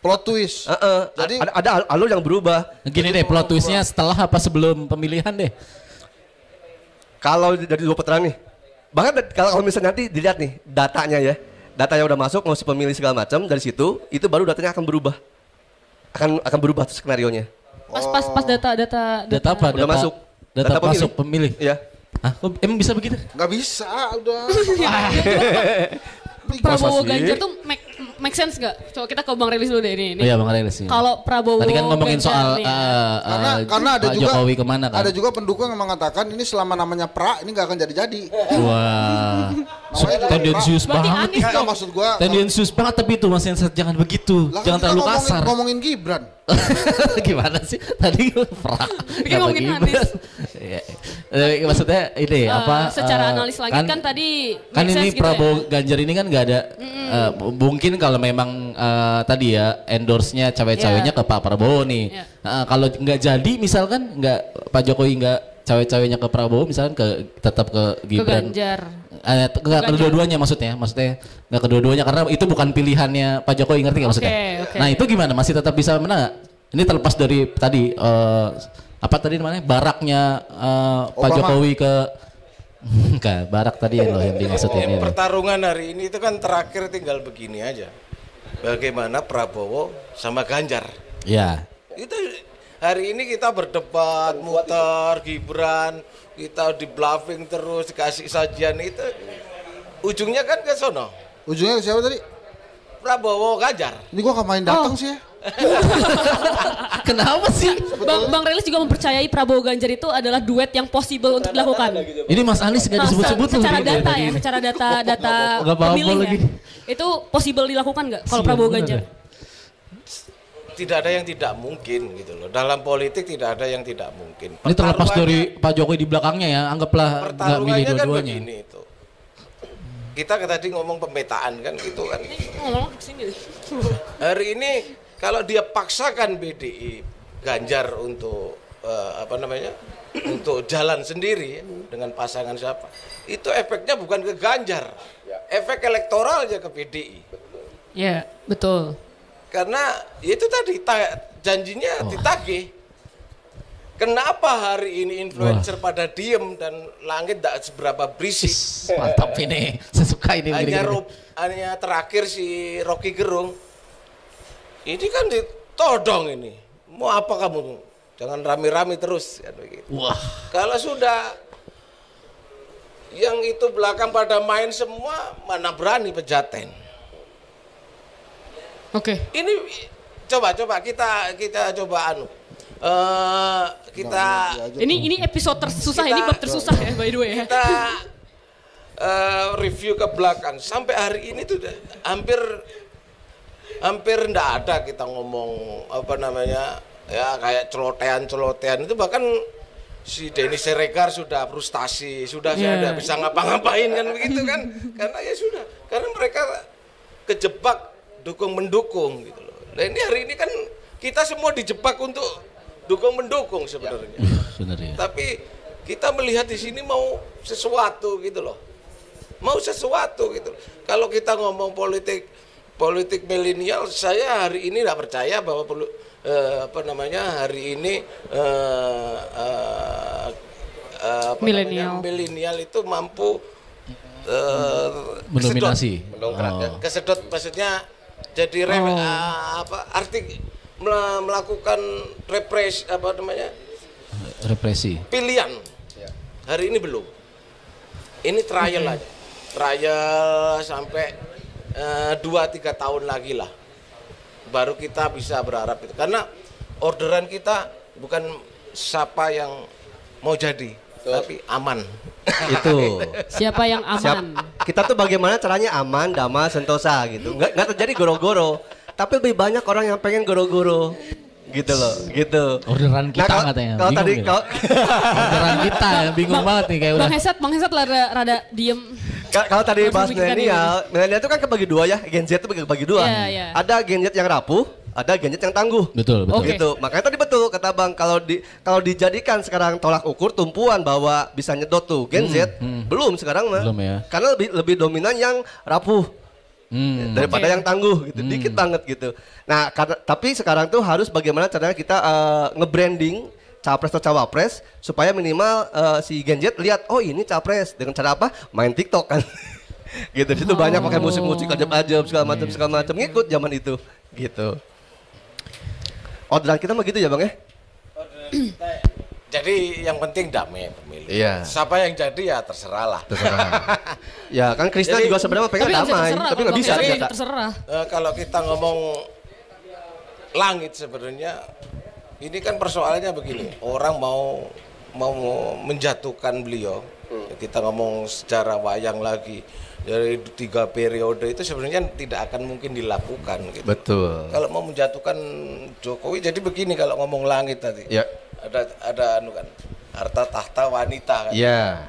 Plot twist. Jadi- ada alur yang berubah. Gini deh, plot twistnya setelah apa sebelum pemilihan deh? Kalau dari dua putaran nih, bahkan kalau misalnya nanti dilihat nih datanya ya, datanya udah masuk, ngisi pemilih segala macam dari situ, itu baru datanya akan berubah, akan berubah tuh skenario nya. Pas data Data apa? Udah masuk. Data Data masuk pemilih. Iya. Hah? Kok emang bisa begitu? Nggak bisa, udah. Prabowo Masa sih? Ganjar tuh make sense gak? Coba kita ke Bang Relis dulu deh ini. Oh iya Bang Relis. Iya. Kalau Prabowo Tadi kan ngomongin Ganjar soal nih, Karena ada Pak juga Jokowi kemana kan? ada juga pendukung yang mengatakan ini selama namanya pra ini nggak akan jadi-jadi. Wah, Namanya juga tendensius Berarti banget. Anies Nggak, dong. maksud gua. Tendensius banget tapi itu Mas Hensat, jangan begitu. Lah, Jangan kan kita terlalu kasar. ngomongin Gibran. Gimana sih? Tadi prak. Bikin ngomongin Anies. Iya. Maksudnya ini apa? Secara analis langit kan tadi kan make ini sense gitu Prabowo ya. Ganjar ini kan nggak ada mungkin kalau memang tadi ya endorse-nya cawe-cawenya Iya. ke Pak Prabowo nih. Iya. Kalau nggak jadi misalkan nggak Pak Jokowi nggak cawe-cawenya ke Prabowo misalkan tetap ke Ke Gibran. Ganjar. Nggak Ganjar. kedua-duanya maksudnya nggak kedua-duanya karena itu bukan pilihannya Pak Jokowi, ngerti nggak maksudnya? Oke. Nah itu gimana, masih tetap bisa menang nggak? Ini terlepas dari tadi apa tadi namanya baraknya Pak Obama. Jokowi ke barak tadi yang dimaksudin ini. Pertarungan hari ini itu kan terakhir tinggal begini aja. Bagaimana Prabowo sama Ganjar. Ya. Itu hari ini kita berdebat, muter Gibran, kita di bluffing terus, dikasih sajian itu. Ujungnya kan ke sono. Ujungnya siapa tadi? Prabowo Ganjar. Ini gua nggak main datang sih ya. Kenapa sih? Bang Relis juga mempercayai Prabowo Ganjar itu adalah duet yang possible untuk dilakukan. Ini Mas Anies nggak disebut-sebut loh. Secara ini dari data tadi ya, ini. secara data Nggak apa-apa pemilih lagi. ya. Itu possible dilakukan nggak kalau Sial, Prabowo bener Ganjar? ya. Tidak ada yang tidak mungkin gitu loh. Dalam politik tidak ada yang tidak mungkin. Ini terlepas Pertaruhannya- dari Pak Jokowi di belakangnya ya, anggaplah nggak milih pertarungannya kan dua-duanya. begini itu. Kita tadi ngomong pemetaan kan itu kan. Ngomong kesini. Hari ini kalau dia paksakan BDI Ganjar untuk apa namanya? Untuk jalan sendiri ya, dengan pasangan siapa? Itu efeknya bukan ke Ganjar. Efek elektoralnya ke PDI. Ya, betul. Karena itu tadi janjinya ditagih. Kenapa hari ini influencer pada diem dan langit tidak seberapa berisik? Mantap ini, saya suka ini. Hanya terakhir si Rocky Gerung. Ini kan ditodong ini. Mau apa kamu? Jangan rame-rame terus. Kan begitu. Wah, Kalau sudah yang itu belakang pada main semua, mana berani pejaten. Oke. Ini coba kita coba kita Ini episode tersusah, ini bab tersusah ya by the way ya. kita review ke belakang sampai hari ini tuh hampir ndak ada kita ngomong apa namanya ya kayak celotehan itu, bahkan si Denny Siregar sudah frustasi, sudah saya tidak bisa ngapa-ngapain kan begitu kan, karena ya sudah, karena mereka kejebak dukung mendukung gitu loh. Nah ini hari ini kan kita semua dijebak untuk dukung mendukung sebenarnya. benar ya. Tapi kita melihat di sini mau sesuatu gitu loh. Mau sesuatu gitu loh. Kalau kita ngomong politik milenial, saya hari ini tidak percaya bahwa hari ini milenial itu mampu Mendominasi. kesedot maksudnya jadi melakukan Represi. pilihan. Hari ini belum. Ini trial aja. Trial sampai 2-3 tahun lagi lah. Baru kita bisa berharap itu. Karena orderan kita bukan siapa yang mau jadi, tapi aman. Itu. Siapa yang aman? Kita tuh bagaimana caranya aman, damai, sentosa gitu. Nggak terjadi goro-goro. Tapi lebih banyak orang yang pengen goro-goro. gitu loh, gitu. Orderan kita kalau- katanya. Kalau Bingung tadi gitu. kalau Orderan kita bingung banget nih kayak udah. Bang Hesat rada diem. kalau tadi Langsung bahas pikirkan milenial itu kan kebagi dua ya, Gen Z itu kebagi dua. Iya, iya. Ada Gen Z yang rapuh, ada Gen Z yang tangguh. Betul, betul. Oke. Gitu. Makanya tadi betul kata Bang, kalau dijadikan sekarang tolak ukur tumpuan bahwa bisa nyedot tuh Gen Z, belum sekarang mah. Belum ya. Karena lebih dominan yang rapuh daripada Oke. yang tangguh gitu. Dikit banget gitu. Nah, tapi sekarang tuh harus bagaimana caranya kita nge-branding capres atau cawapres supaya minimal si Gen Z lihat, oh ini capres dengan cara apa? Main TikTok kan. Gitu. Di situ banyak pakai musik-musik ajab-ajab segala macam ngikut zaman itu gitu. Orderan kita mah gitu ya Bang ya? Jadi yang penting damai pemilu. Iya. Siapa yang jadi ya terserah lah. Ya kan Kristen Jadi- juga sebenarnya pengen nggak bisa damai, terserah, tapi nggak kalau bisa Bang Hesat ternyata. terserah. Kalau kita ngomong langit sebenarnya ini kan persoalannya begini. Orang mau menjatuhkan beliau. Kita ngomong secara wayang lagi dari 3 periode itu sebenarnya tidak akan mungkin dilakukan gitu. Betul. Kalau mau menjatuhkan Jokowi jadi begini kalau ngomong langit tadi. Ya. Ada anu kan harta tahta wanita kan. Ya.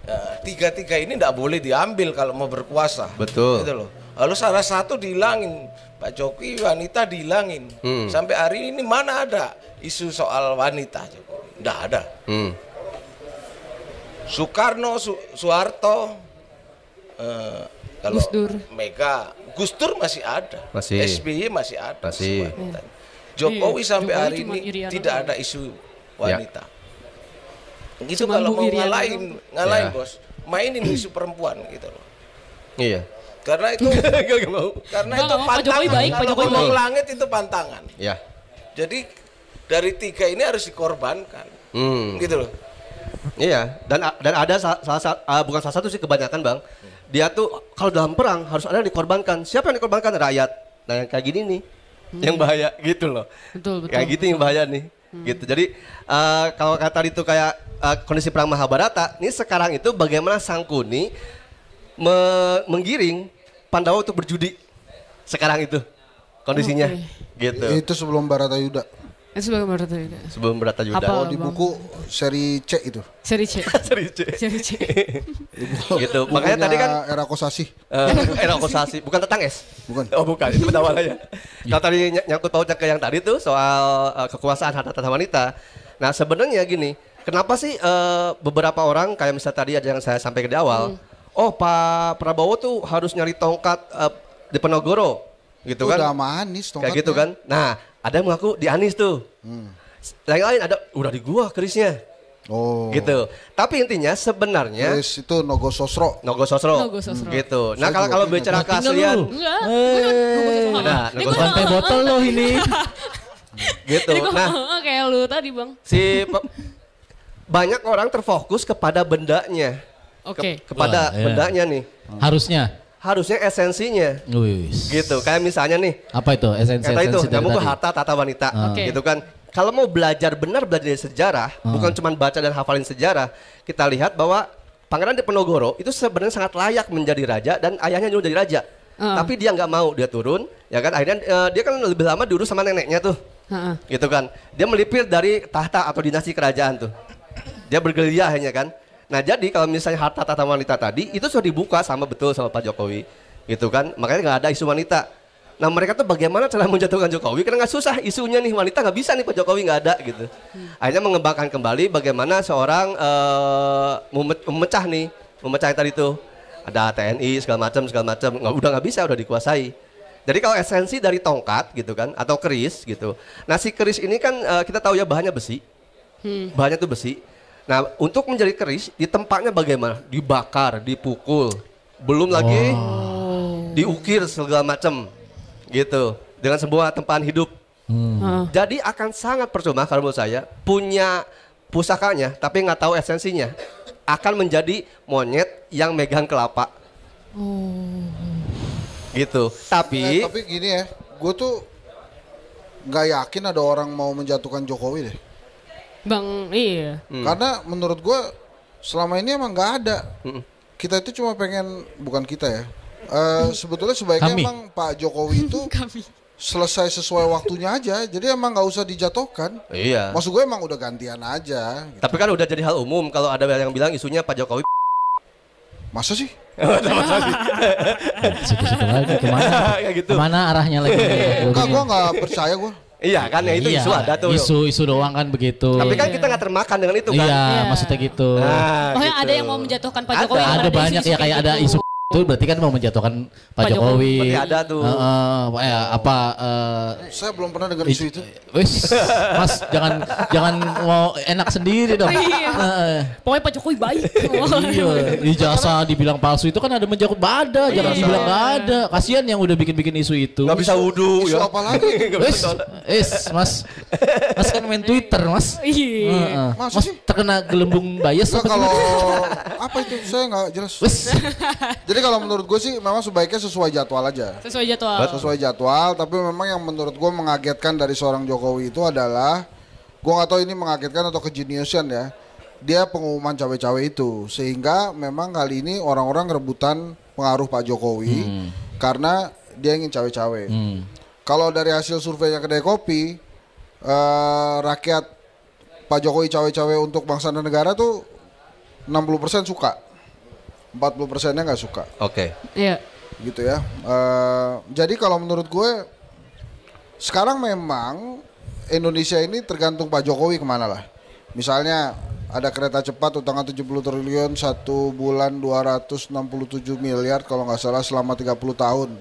Nah, tiga ini tidak boleh diambil kalau mau berkuasa. Betul. Gitu loh. Lalu salah satu dihilangin, Pak Jokowi wanita dihilangin. Sampai hari ini mana ada isu soal wanita Jokowi? Tidak ada. Soekarno, Soeharto, kalau Gus Dur. Mega, Gus Dur masih ada. Masih. SBY masih ada. Masih. wanita. Jokowi Iya, sampai Jokowi hari cuma ini Iriana tidak doang. ada isu wanita. Gitu Cuma kalau Bu mau Iriana ngalahin, Ya. bos, mainin isu perempuan gitu loh. Iya. Karena itu Gak mau. karena Nggak, itu nggak mau. Pak Jokowi baik, Pak Kalau Jokowi ngomong baik. langit itu pantangan. Ya. Jadi dari 3 ini harus dikorbankan. Gitu loh. Iya, dan ada bukan salah satu sih kebanyakan Bang. Dia tuh kalau dalam perang harus ada yang dikorbankan. Siapa yang dikorbankan? Rakyat. Nah, yang kayak gini nih yang bahaya gitu loh. Betul. Kayak gitu yang bahaya nih. Gitu. Jadi kalau kata itu kayak kondisi perang Mahabharata, ini sekarang itu bagaimana Sangkuni menggiring Pandawa untuk berjudi. Sekarang itu kondisinya. Gitu. Itu sebelum Baratayuda. Itu sebagai menurut itu. Sebelum Baratayuda. Apa? Oh, di Bang. buku seri C itu. Seri C. Serius, Cek. Seri C. Gitu. Makanya tadi kan Era Kosasi. era kosasi, bukan tentang es. Bukan. Oh bukan, itu beda warnanya. Kalau tadi nyangkut pautnya ke yang tadi tuh soal kekuasaan harta tahta wanita. Nah sebenarnya gini, kenapa sih beberapa orang kayak misalnya tadi ada yang saya sampaikan di awal, oh Pak Prabowo tuh harus nyari tongkat di Penogoro, gitu Itu kan? udah sama Anies tongkatnya. Kayak gitu kan? Nah ada yang mengaku di Anies tuh. Yang lain ada udah di gua kerisnya, Oh. gitu. Tapi intinya sebenarnya Terus itu Nogo Sosro. Nogo Sosro, Nogo Sosro. gitu. Nah Saya kalau juga bicara Tinggal keaslian, lu. Enggak. nah, Ini Nogo gua Bantai botol lo ini. gitu. Ini gua Nah, kayak lu tadi, Bang. banyak orang terfokus kepada bendanya, Oke. kepada Wah, iya. bendanya nih. Harusnya esensinya, Wis. gitu. Kayak misalnya nih, Apa itu esensi kata itu, dari kamu ke tadi? harta tata wanita, Oke. gitu kan. Kalau mau belajar benar belajar dari sejarah, bukan cuma baca dan hafalin sejarah, kita lihat bahwa Pangeran Diponegoro itu sebenarnya sangat layak menjadi raja dan ayahnya nyuruh jadi raja. Tapi dia nggak mau, dia turun, ya kan. Akhirnya dia kan lebih lama diurus sama neneknya tuh. Heeh. Gitu kan. Dia melipir dari tahta atau dinasti kerajaan tuh. Dia bergerilya akhirnya kan. Nah jadi kalau misalnya harta tata wanita tadi itu sudah dibuka sama betul sama Pak Jokowi. Gitu kan. Makanya nggak ada isu wanita. Nah mereka tuh bagaimana cara menjatuhkan Jokowi karena nggak susah isunya nih, wanita nggak bisa nih Pak Jokowi nggak ada gitu. Akhirnya mengembangkan kembali bagaimana seorang memecah yang tadi tuh. Ada TNI segala macam udah nggak bisa, udah dikuasai. Jadi kalau esensi dari tongkat gitu kan atau keris gitu. Nah si keris ini kan kita tahu ya bahannya besi. Bahannya tuh besi. Nah untuk menjadi keris di tempatnya bagaimana? Dibakar, dipukul, belum lagi diukir segala macam gitu dengan sebuah tempahan hidup. Jadi akan sangat percuma kalau menurut saya punya pusakanya tapi nggak tahu esensinya, akan menjadi monyet yang megang kelapa. Gitu. Tapi Gini ya, gue tuh nggak yakin ada orang mau menjatuhkan Jokowi deh. Bang, iya. Karena menurut gue selama ini emang nggak ada. Kita itu cuma pengen, bukan kita ya. Sebetulnya sebaiknya Kami. emang Pak Jokowi itu Kami. selesai sesuai waktunya aja. Jadi emang nggak usah dijatuhkan. Iya. Maksud gue emang udah gantian aja. Gitu. Tapi kan udah jadi hal umum kalau ada yang bilang isunya Pak Jokowi. Masa sih? Situ-situ lagi kemana? Kayak gitu. Kemana arahnya lagi? Enggak, gue nggak percaya gue. Iya kan ya itu Iya, isu ada tuh. Isu doang kan begitu. Tapi kan kita nggak termakan dengan itu kan. Iya, Iya. maksudnya gitu. Nah, Pokoknya gitu. ada yang mau menjatuhkan Pak Ada. Jokowi. yang Ada banyak isu-isu ya kayak kayak ada gitu. isu itu berarti kan mau menjatuhkan Pak Pak Jokowi. Jokowi. Berarti ada tuh. Saya belum pernah dengar isu itu. Wis, Mas jangan mau enak sendiri dong. Iya. Heeh. Pokoknya Pak Jokowi baik. Iya, ijazah dibilang palsu itu kan ada menjakut ada, jangan Iya. dibilang nggak ada. Kasihan yang udah bikin itu. Nggak bisa wudhu Isu ya. apa lagi? Wis, Mas kan main Twitter, Mas. Iya. Heeh. Masa Mas sih? terkena gelembung bias Enggak, apa kalau gimana? apa itu saya nggak jelas. Wis, Jadi kalau menurut gue sih memang sebaiknya sesuai jadwal aja. Sesuai jadwal. Sesuai jadwal, tapi memang yang menurut gue mengagetkan dari seorang Jokowi itu adalah, gue nggak tahu ini mengagetkan atau kejeniusan ya, dia pengumuman cawe-cawe itu, sehingga memang kali ini orang-orang rebutan pengaruh Pak Jokowi karena dia ingin cawe-cawe. Kalau dari hasil surveinya kedai kopi, rakyat Pak Jokowi cawe-cawe untuk bangsa dan negara tuh 60% suka, 40%-nya nggak suka. Oke. Iya. Gitu ya. Jadi kalau menurut gue sekarang memang Indonesia ini tergantung Pak Jokowi kemana lah. Misalnya ada kereta cepat utangan 70 triliun 1 bulan 267 miliar kalau nggak salah selama 30 tahun.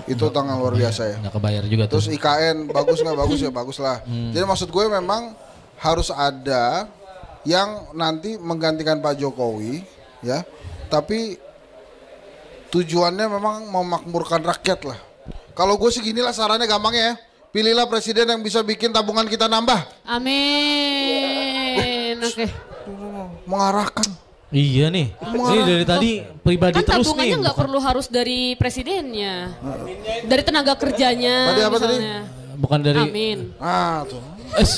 Itu utangan luar biasa ya. nggak kebayar juga tuh. Terus IKN bagus nggak bagus ya bagus lah. Jadi maksud gue memang harus ada yang nanti menggantikan Pak Jokowi ya. Tapi tujuannya memang memakmurkan rakyat lah. Kalau gue sih ginilah sarannya gampangnya ya. Pilihlah presiden yang bisa bikin tabungan kita nambah. Amin. Oke. Mengarahkan. Iya nih. Ini dari tadi pribadi Kan terus tabungannya nih. nggak perlu harus dari presidennya, dari tenaga kerjanya. Tadi apa tadi? misalnya. Bukan dari Amin. Ah tuh.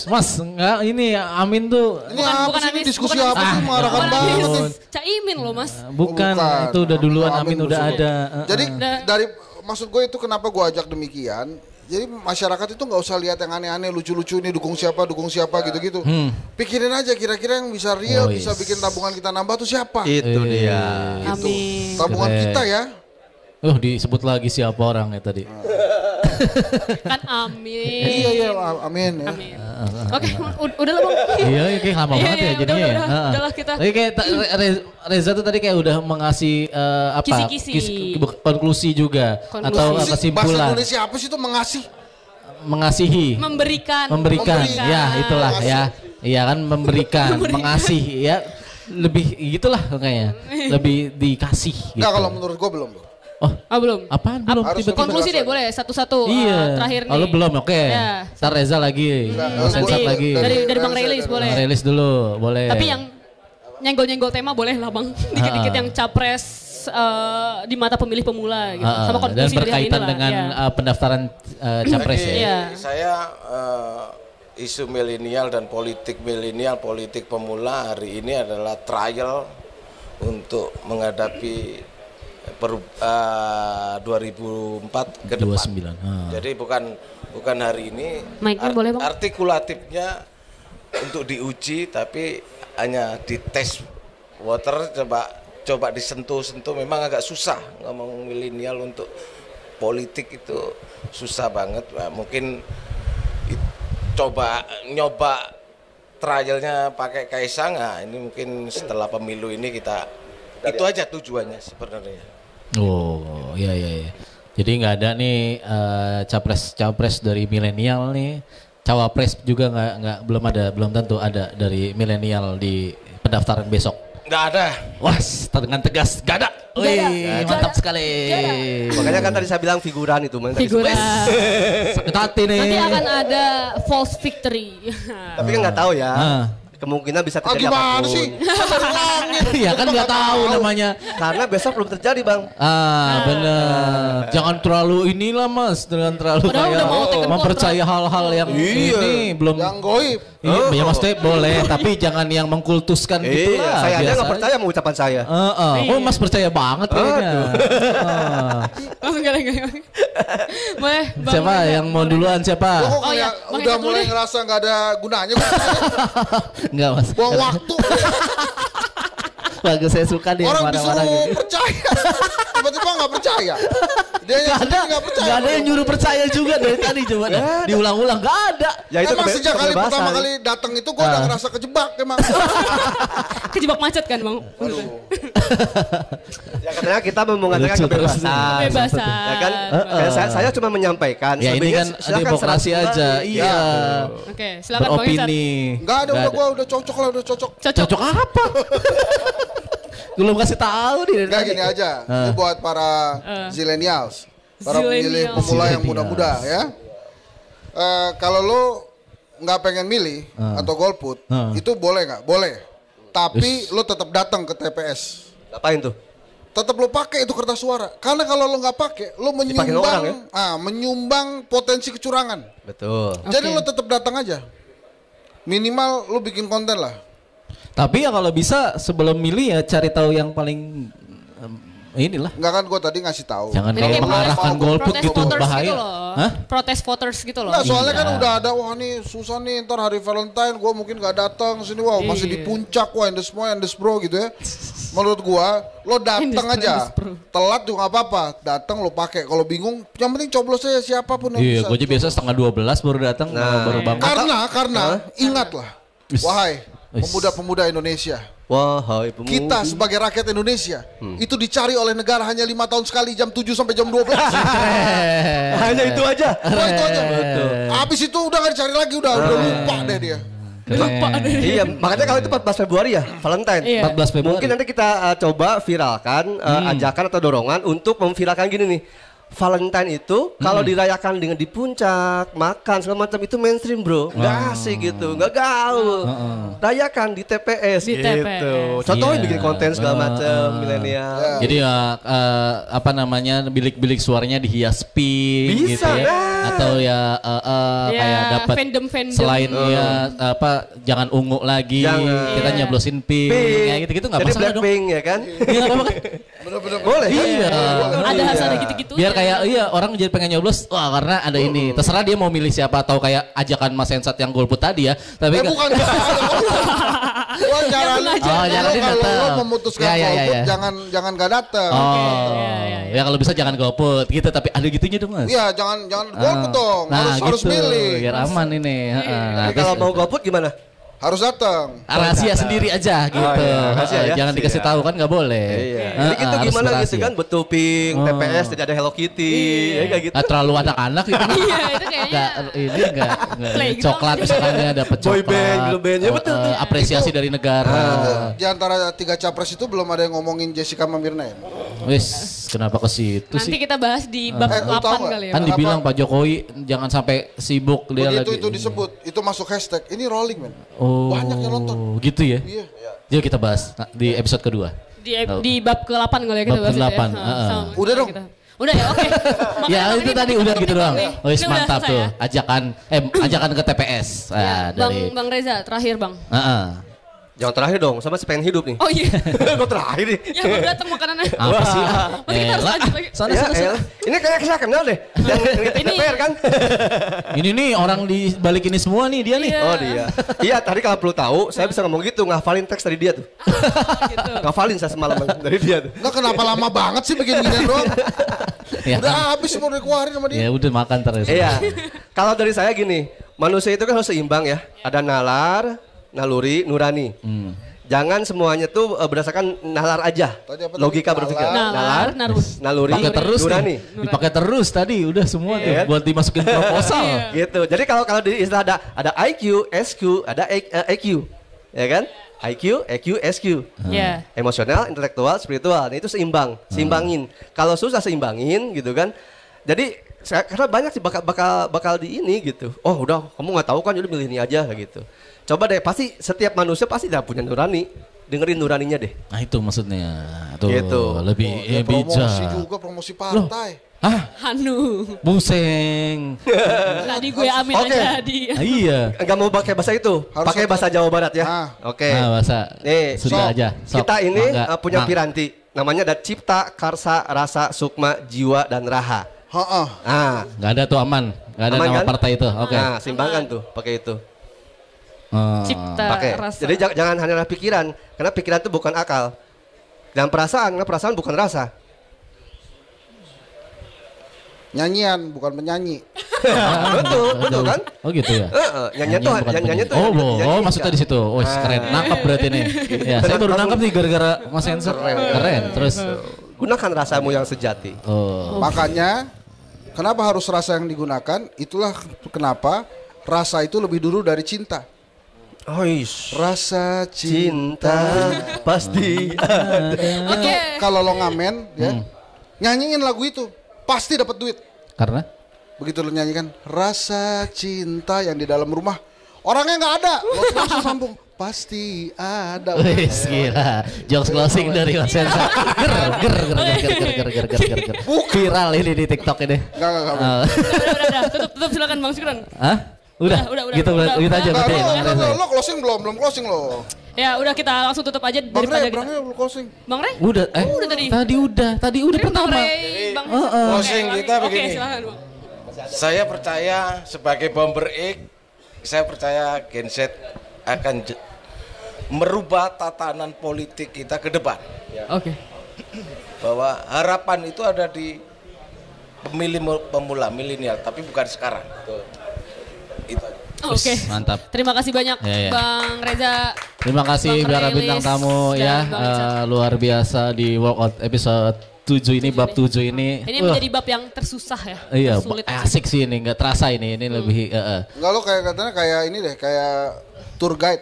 Mas, enggak ini Amin tuh Ini apa sih ini Amin. diskusi Bukan apa Amin. sih mengarahkan Bukan banget Amin. nih. Caimin loh mas. bukan, Bukan. itu udah duluan Amin Amin udah dulu. ada. Jadi dari maksud gue itu kenapa gue ajak demikian. Jadi masyarakat itu nggak usah lihat yang aneh-aneh, lucu-lucu ini dukung siapa gitu-gitu. Pikirin aja kira-kira yang bisa real, Oh, bisa yes. bikin tabungan kita nambah tuh siapa? Itu dia. Gitu. Amin. Tabungan Keren. kita ya. Disebut lagi siapa orangnya tadi. Kan amin. Iya amin ya. Amin. Oke, udah lah bang. Iya, kayak lama banget ya jadinya ya. Heeh. Udahlah kita. Tapi kayak Reza tuh tadi kayak udah mengasih apa? Kisi-kisi. Konklusi juga Konklusi. atau Apa sih? Bahasa kesimpulan. Indonesia apa sih itu mengasih? Mengasihi. Memberikan. Memberikan. Ya, itulah Mengasih. ya. Iya kan memberikan, mengasih ya. Lebih gitulah kayaknya. Lebih dikasih gitu. Enggak, kalau menurut gue belum. Oh, Ah belum. apaan belum Harus tiba-tiba? Konklusi deh boleh satu-satu. Iya. Terakhir nih. Kalau belum oke. Ya. Ntar Reza lagi. Nah, Sensat boleh. lagi. Dari Bang Relis boleh. Rilis dulu, boleh. Tapi yang nyenggol-nyenggol tema boleh lah bang. Dikit-dikit yang capres di mata pemilih pemula gitu. Sama dan konklusi dari hari berkaitan ini lah. dengan Iya. pendaftaran capres ya. Iya. Saya isu milenial dan politik milenial, politik pemula hari ini adalah trial untuk menghadapi 2004 ke depan. 29. Jadi bukan hari ini. Mic-nya boleh, Bang? Artikulatifnya untuk diuji tapi hanya dites water, coba disentuh-sentuh. Memang agak susah ngomong milenial untuk politik itu susah banget. Nah, mungkin nyoba trialnya pakai Kaisang. Nah, ini mungkin setelah pemilu ini kita itu aja tujuannya sebenarnya. Oh, iya. Jadi nggak ada nih capres dari milenial nih, cawapres juga belum tentu ada dari milenial di pendaftaran besok. Nggak ada. Wah, dengan tegas nggak ada. Wih, mantap sekali. Makanya kan tadi saya bilang figuran itu. Figuran. Sakit hati nih. Nanti akan ada false victory. Tapi kan nggak tahu ya. Kemungkinan bisa terjadi Gimana apapun. sih? Iya kan nggak tahu namanya. Karena besok belum terjadi bang. Bener. Jangan terlalu inilah mas, jangan terlalu Padahal kayak udah mau take mempercaya hal-hal yang ini belum. Yang goib. Iya, ya maksudnya boleh, tapi jangan yang mengkultuskan gitu lah. Saya aja biasa nggak percaya sama ucapan saya. Oh, Mas percaya banget kayaknya. Langsung gak. Boleh. Bang Siapa Reza, yang mau Bang duluan siapa? Gua kok Oh, iya. kayak Bang udah Eka dulu mulai deh. ngerasa nggak ada gunanya. Gua Enggak, Mas. buang waktu. Bagus, saya suka dia Orang marah-marah disuruh gitu. percaya, tiba-tiba nggak percaya. Dia yang sendiri nggak percaya. Gak ada yang nyuruh percaya juga dari tadi, coba deh. Diulang-ulang, gak ada. Ya itu Emang sejak kali kebebasan. pertama kali datang itu gua udah ngerasa kejebak emang. Kejebak macet kan Bang? Ya katanya kita mau mengatakan Lucu terus kebebasan. Kebebasan. Ya kan? Kayak saya cuma menyampaikan. Ya ini Selebihnya kan silakan demokrasi serang aja, kembali. iya. Oke, silakan Bang Icat. Beropini. Nggak ada, udah gua udah cocok lah, udah cocok. Cocok apa? Belum kasih tahu nih. dari Nggak tadi. gini aja, ini buat para zillennials, para pemilih Zillennials. pemula yang Zillennials. muda-muda ya. Kalau lo nggak pengen milih atau golput, itu boleh nggak? Boleh. Tapi lo tetap datang ke TPS. Ngapain tuh? Tetap lo pakai itu kertas suara. Karena kalau lo nggak pakai, lo Dipakai orang, menyumbang, menyumbang potensi kecurangan. Betul. Jadi Oke. lo tetap datang aja. Minimal lo bikin konten lah. Tapi ya kalau bisa sebelum milih ya cari tahu yang paling inilah. Enggak kan gue tadi ngasih tahu. Jangan Ini kayak kayak mengarahkan golput protes gitu, voters bahaya. gitu loh. Hah? Protes voters gitu loh. Nah, soalnya kan Iya. udah ada, wah nih susah nih ntar hari Valentine gue mungkin gak datang sini, wah masih di puncak, wah endes bro gitu ya. Menurut gua lo datang aja, telat juga gak apa-apa, datang lo pakai. Kalau bingung, yang penting coblos aja siapapun yang Iya, bisa. gue aja biasa setengah 12 baru datang, baru bangun. Karena ingatlah, wahai pemuda-pemuda Indonesia, Wahai pemuda. kita sebagai rakyat Indonesia itu dicari oleh negara hanya 5 tahun sekali, jam 7 sampai jam 12. Hanya itu aja. Wah, itu aja. Habis itu udah gak dicari lagi, udah lupa deh dia. Iya, makanya kalau itu 14 Februari ya, Valentine. Iya. 14 Februari. Mungkin nanti kita coba viralkan, ajakan atau dorongan untuk memviralkan gini nih. Valentine itu kalau dirayakan dengan di puncak, makan segala macam itu mainstream bro, nggak asik gitu, nggak gaul. Rayakan di TPS Di gitu. TPS. Contohnya Iya. bikin konten segala macam milenial. Jadi ya apa namanya bilik-bilik suaranya dihias pink Bisa, gitu ya. nah. Atau ya Ya, kayak dapat fandom-fandom. selain ya apa jangan ungu lagi, Jangan. kita Iya. nyeblosin pink, ya gitu-gitu nggak Jadi masalah dong. Blackpink ya kan? Iya nggak apa-apa kan? Bener-bener. Boleh. Iya. Ada Iya. hasil gitu-gitu. Biar kayak iya orang jadi pengen nyoblos wah karena ada ini. Terserah dia mau milih siapa atau kayak ajakan Mas Hensat yang golput tadi ya. Tapi nggak- Bukan gua nyaranin Oh, nyaranin kalau datang. lo memutuskan Ya, ya, ya, golput ya. jangan gak datang. Oh, Iya. ya kalau bisa jangan golput gitu. Tapi ada gitunya dong Mas. Iya, jangan golput dong. Harus gitu, milih. biar aman ini. Heeh. Nah, Tapi kalau terus- mau golput gimana? Harus datang. rahasia sendiri aja gitu. iya, rahasia ya. Jangan dikasih Siap. tahu kan nggak boleh. Iya. Heeh, Jadi gitu harus gimana gitu rahasia. kan betul pink, TPS tidak ada Hello Kitty, ya kayak gitu. Ah, terlalu anak-anak gitu. Iya, itu kayaknya. Nggak, ini enggak Playground. coklat misalnya dapat Boy coklat. band, girl band, ya betul tuh. Apresiasi dari negara. Di antara 3 capres itu belum ada yang ngomongin Jessica Mamirna ya? Wis, kenapa ke situ Nanti sih? kita bahas di bab lu 8 tahu nggak? kali ya. Kan Bang. dibilang Pak Jokowi jangan sampai sibuk dia Begitu lagi. itu disebut, itu masuk hashtag. Ini rolling men. Oh, Banyak yang nonton. gitu ya? Iya. Yuk kita bahas di episode kedua. Di bab ke-8 kali ya kita Bab bahas itu ya. ke-8, Sama Udah dong. kita. Udah ya, oke. Ya Makanya itu ini tadi bab udah gitu doang. nih. Wis Ini udah mantap selesai tuh. ya. Ajakan ke TPS. Ya, Ah, dari Bang Reza terakhir Bang. Heeh. Jangan terakhir dong, sama si pengen hidup nih. Oh iya. Kok terakhir nih? Ya baru datang makanannya. Apa sih? Berarti kita harus Elah. lanjut lagi. Sana Ya, sana. elah. Ini kayak saya kenal deh. Yang Ini- TPR kan? Ini nih orang di balik ini semua nih dia nih. Iya. Oh dia. Iya tadi kalau perlu tahu, saya bisa ngomong gitu, ngafalin teks dari dia tuh. Gitu. Ngafalin saya semalam dari dia tuh. Nah, kenapa lama banget sih bikin ginian doang? Ya, Udah habis mau dikeluarin sama dia. ya udah makan terus. Iya. Kalau dari saya gini, manusia itu kan harus seimbang ya. Ada nalar, naluri, nurani. Jangan semuanya tuh berdasarkan nalar aja. Tadi apa tadi? Logika Nalar. berpikir. Nalar, naluri, Pakai terus nurani. nih. Dipakai terus tadi udah semua tuh Iya. buat dimasukin proposal. Gitu. Jadi kalau di istilah ada IQ, SQ, ada EQ. Ya kan? IQ, EQ, SQ. Ya. Emosional, intelektual, spiritual. Nah, itu seimbang, seimbangin. Kalau susah seimbangin gitu kan. Jadi karena banyak sih bakal di ini gitu. Oh, udah kamu nggak tahu kan jadi milih ini aja gitu. Coba deh, pasti setiap manusia pasti dah punya nurani. Dengerin nuraninya deh. Nah itu maksudnya. Tuh Gitu. lebih Ya, promosi bijak. juga, promosi partai. Hah? Hanu. Buseng. Tadi gue amin Oke. aja di. Iya. Enggak mau pakai bahasa itu, Harus pakai bahasa Jawa Barat ya. Ah. Oke. Nah, bahasa. Nih, Sudah aja. Sok. kita ini Mangga. punya Mang. piranti. Namanya ada cipta, karsa, rasa, sukma, jiwa, dan raha. Heeh. Ah, Nggak ada tuh aman. Nggak ada Aman nama kan? partai itu. Oke. Nah, simbangkan tuh, pakai itu. Cipta Pakai. rasa. Jadi jangan hanya pikiran, karena pikiran itu bukan akal. Dan perasaan, karena perasaan bukan rasa. Nyanyian bukan penyanyi. betul kan? Oh gitu ya. Nyanyian tuh, bukan nyanyian penyanyi. tuh. Oh, nyanyi maksudnya di situ. Oh, keren. Nangkep berarti nih. Ya, saya baru nangkep nih gara-gara Mas Sensor. Keren. Terus Gunakan rasamu yang sejati. oh. Makanya kenapa harus rasa yang digunakan? Itulah kenapa rasa itu lebih dulu dari cinta. Oish. Rasa cinta. Cinta pasti ada. Oke. Kalau lo ngamen ya, nyanyiin lagu itu pasti dapat duit. Karena Begitu lo nyanyikan rasa cinta yang di dalam rumah, orangnya nggak ada, lo langsung sambung pasti ada. wis gila. Jokes closing dari Mas Sensor. Ger. Viral ini di TikTok ini. Enggak. Udah. Tutup silakan Bang Sukron. Hah? Udah. Udah. Gitu Udah. gitu aja berarti. Bang Reza. Lo closing belum closing lo. Ya udah kita langsung tutup aja Bang daripada Ray, kita. Bang Ray belum closing. Bang Ray? Udah Udah tadi. Tadi udah Bang pertama. Ray, Bang. Closing kita Oke, begini. silakan Bang. Saya percaya sebagai Bomber X, saya percaya Gen Z akan merubah tatanan politik kita ke depan. Oke. Bahwa harapan itu ada di pemilih pemula milenial, tapi bukan sekarang. Itu aja. Oke. Mantap. Terima kasih banyak Ya, ya. Bang Reza. Terima kasih Bang para Relis bintang tamu dan ya. Bang Ican. Luar biasa di Workout episode 7 ini, bab 7 ini. Ini Wah, menjadi bab yang tersusah ya. iya, Sulit. asik sih ini, nggak terasa ini lebih Enggak, lo kayak katanya kayak ini deh, kayak tour guide.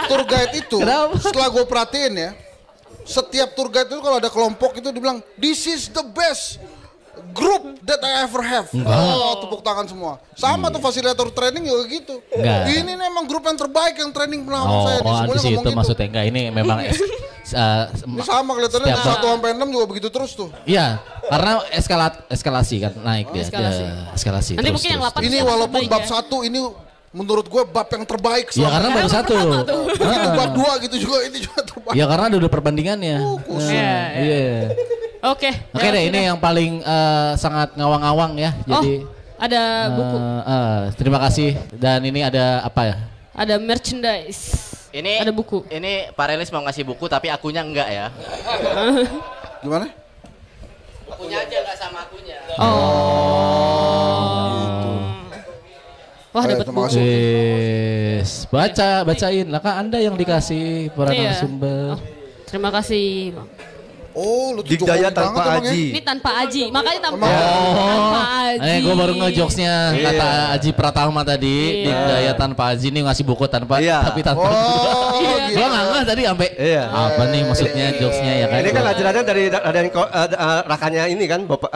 Tour guide itu Kenapa? setelah gue perhatiin ya, setiap tour guide itu kalau ada kelompok itu dibilang this is the best group that I ever have. Oh, tepuk tangan semua. Sama tuh fasilitator training juga gitu. Enggak. Ini nih emang grup yang terbaik yang training pernah sama oh, saya. oh di Semuanya situ ngomong gitu. maksudnya enggak, ini memang Ini sama kelihatannya setiap 1 sampai 6 juga begitu terus tuh. Iya, karena eskalasi kan naik dia. eskalasi. Eskalasi. Nanti mungkin yang 8 Ini walaupun bab 1 ini menurut gue bab yang terbaik. Ya karena baru satu. Begitu bab 2 gitu juga ini juga terbaik. Ya karena ada perbandingannya. Iya. Iya. Oke. Oke deh, ini yang paling sangat ngawang-ngawang ya. Jadi ada buku. Terima kasih. Dan ini ada apa ya? Ada merchandise. Ini Ada buku. Ini Pak Relis mau ngasih buku tapi akunya enggak ya. Gimana? Akunya aja enggak sama akunya. Wah, Ayo, dapat terima buku. kasih. Wis, bacain. Lah kan Anda yang dikasih para Iya. narasumber. Oh, terima kasih, Bang. Oh, lu tuh Dikdaya Jokowi tanpa banget emang ya. aji. Ini tanpa Aji, makanya tanpa Oh, Aji. gue baru ngejokesnya kata Aji Pratama tadi, Iya. Dikdaya tanpa Aji nih ngasih buku tanpa, Iya. tapi tanpa. Oh, gitu. Gue nggak tadi sampai Iya. apa nih maksudnya jokesnya ya kan? Ini kan ajarannya dari rakannya ini kan, bapak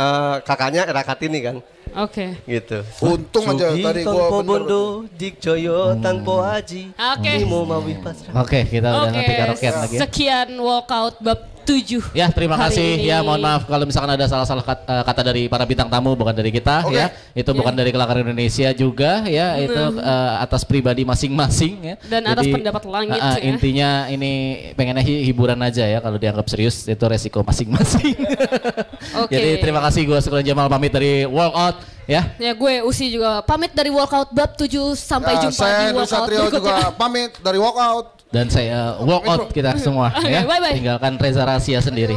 kakaknya Rakatini kan, Oke. gitu. Untung aja Sugi tadi gua tanpa bener. bondo, Dikjoyo tanpa aji. Oke. Nimo mawi pasrah. Oke, kita udah Oke, nanti karaokean lagi ya. sekian walkout bab 7. Ya, terima hari kasih. ini. Ya, mohon maaf kalau misalkan ada salah-salah kata dari para bintang tamu, bukan dari kita Oke. ya. Itu bukan dari Kelakar Indonesia juga ya. Itu atas pribadi masing-masing ya. Dan atas pendapat langit, ya. Intinya ini pengennya hiburan aja ya. Kalau dianggap serius itu resiko masing-masing. Oke. Jadi terima kasih, gue Sukron Jamal pamit dari Walkout ya. Ya, gue Usi juga pamit dari walkout bab 7. Sampai Ya, jumpa saya di Hendri walkout Satrio juga berikutnya. pamit dari walkout. Dan saya walkout kita semua Oke, ya. bye-bye. Tinggalkan Reza Rahasia sendiri.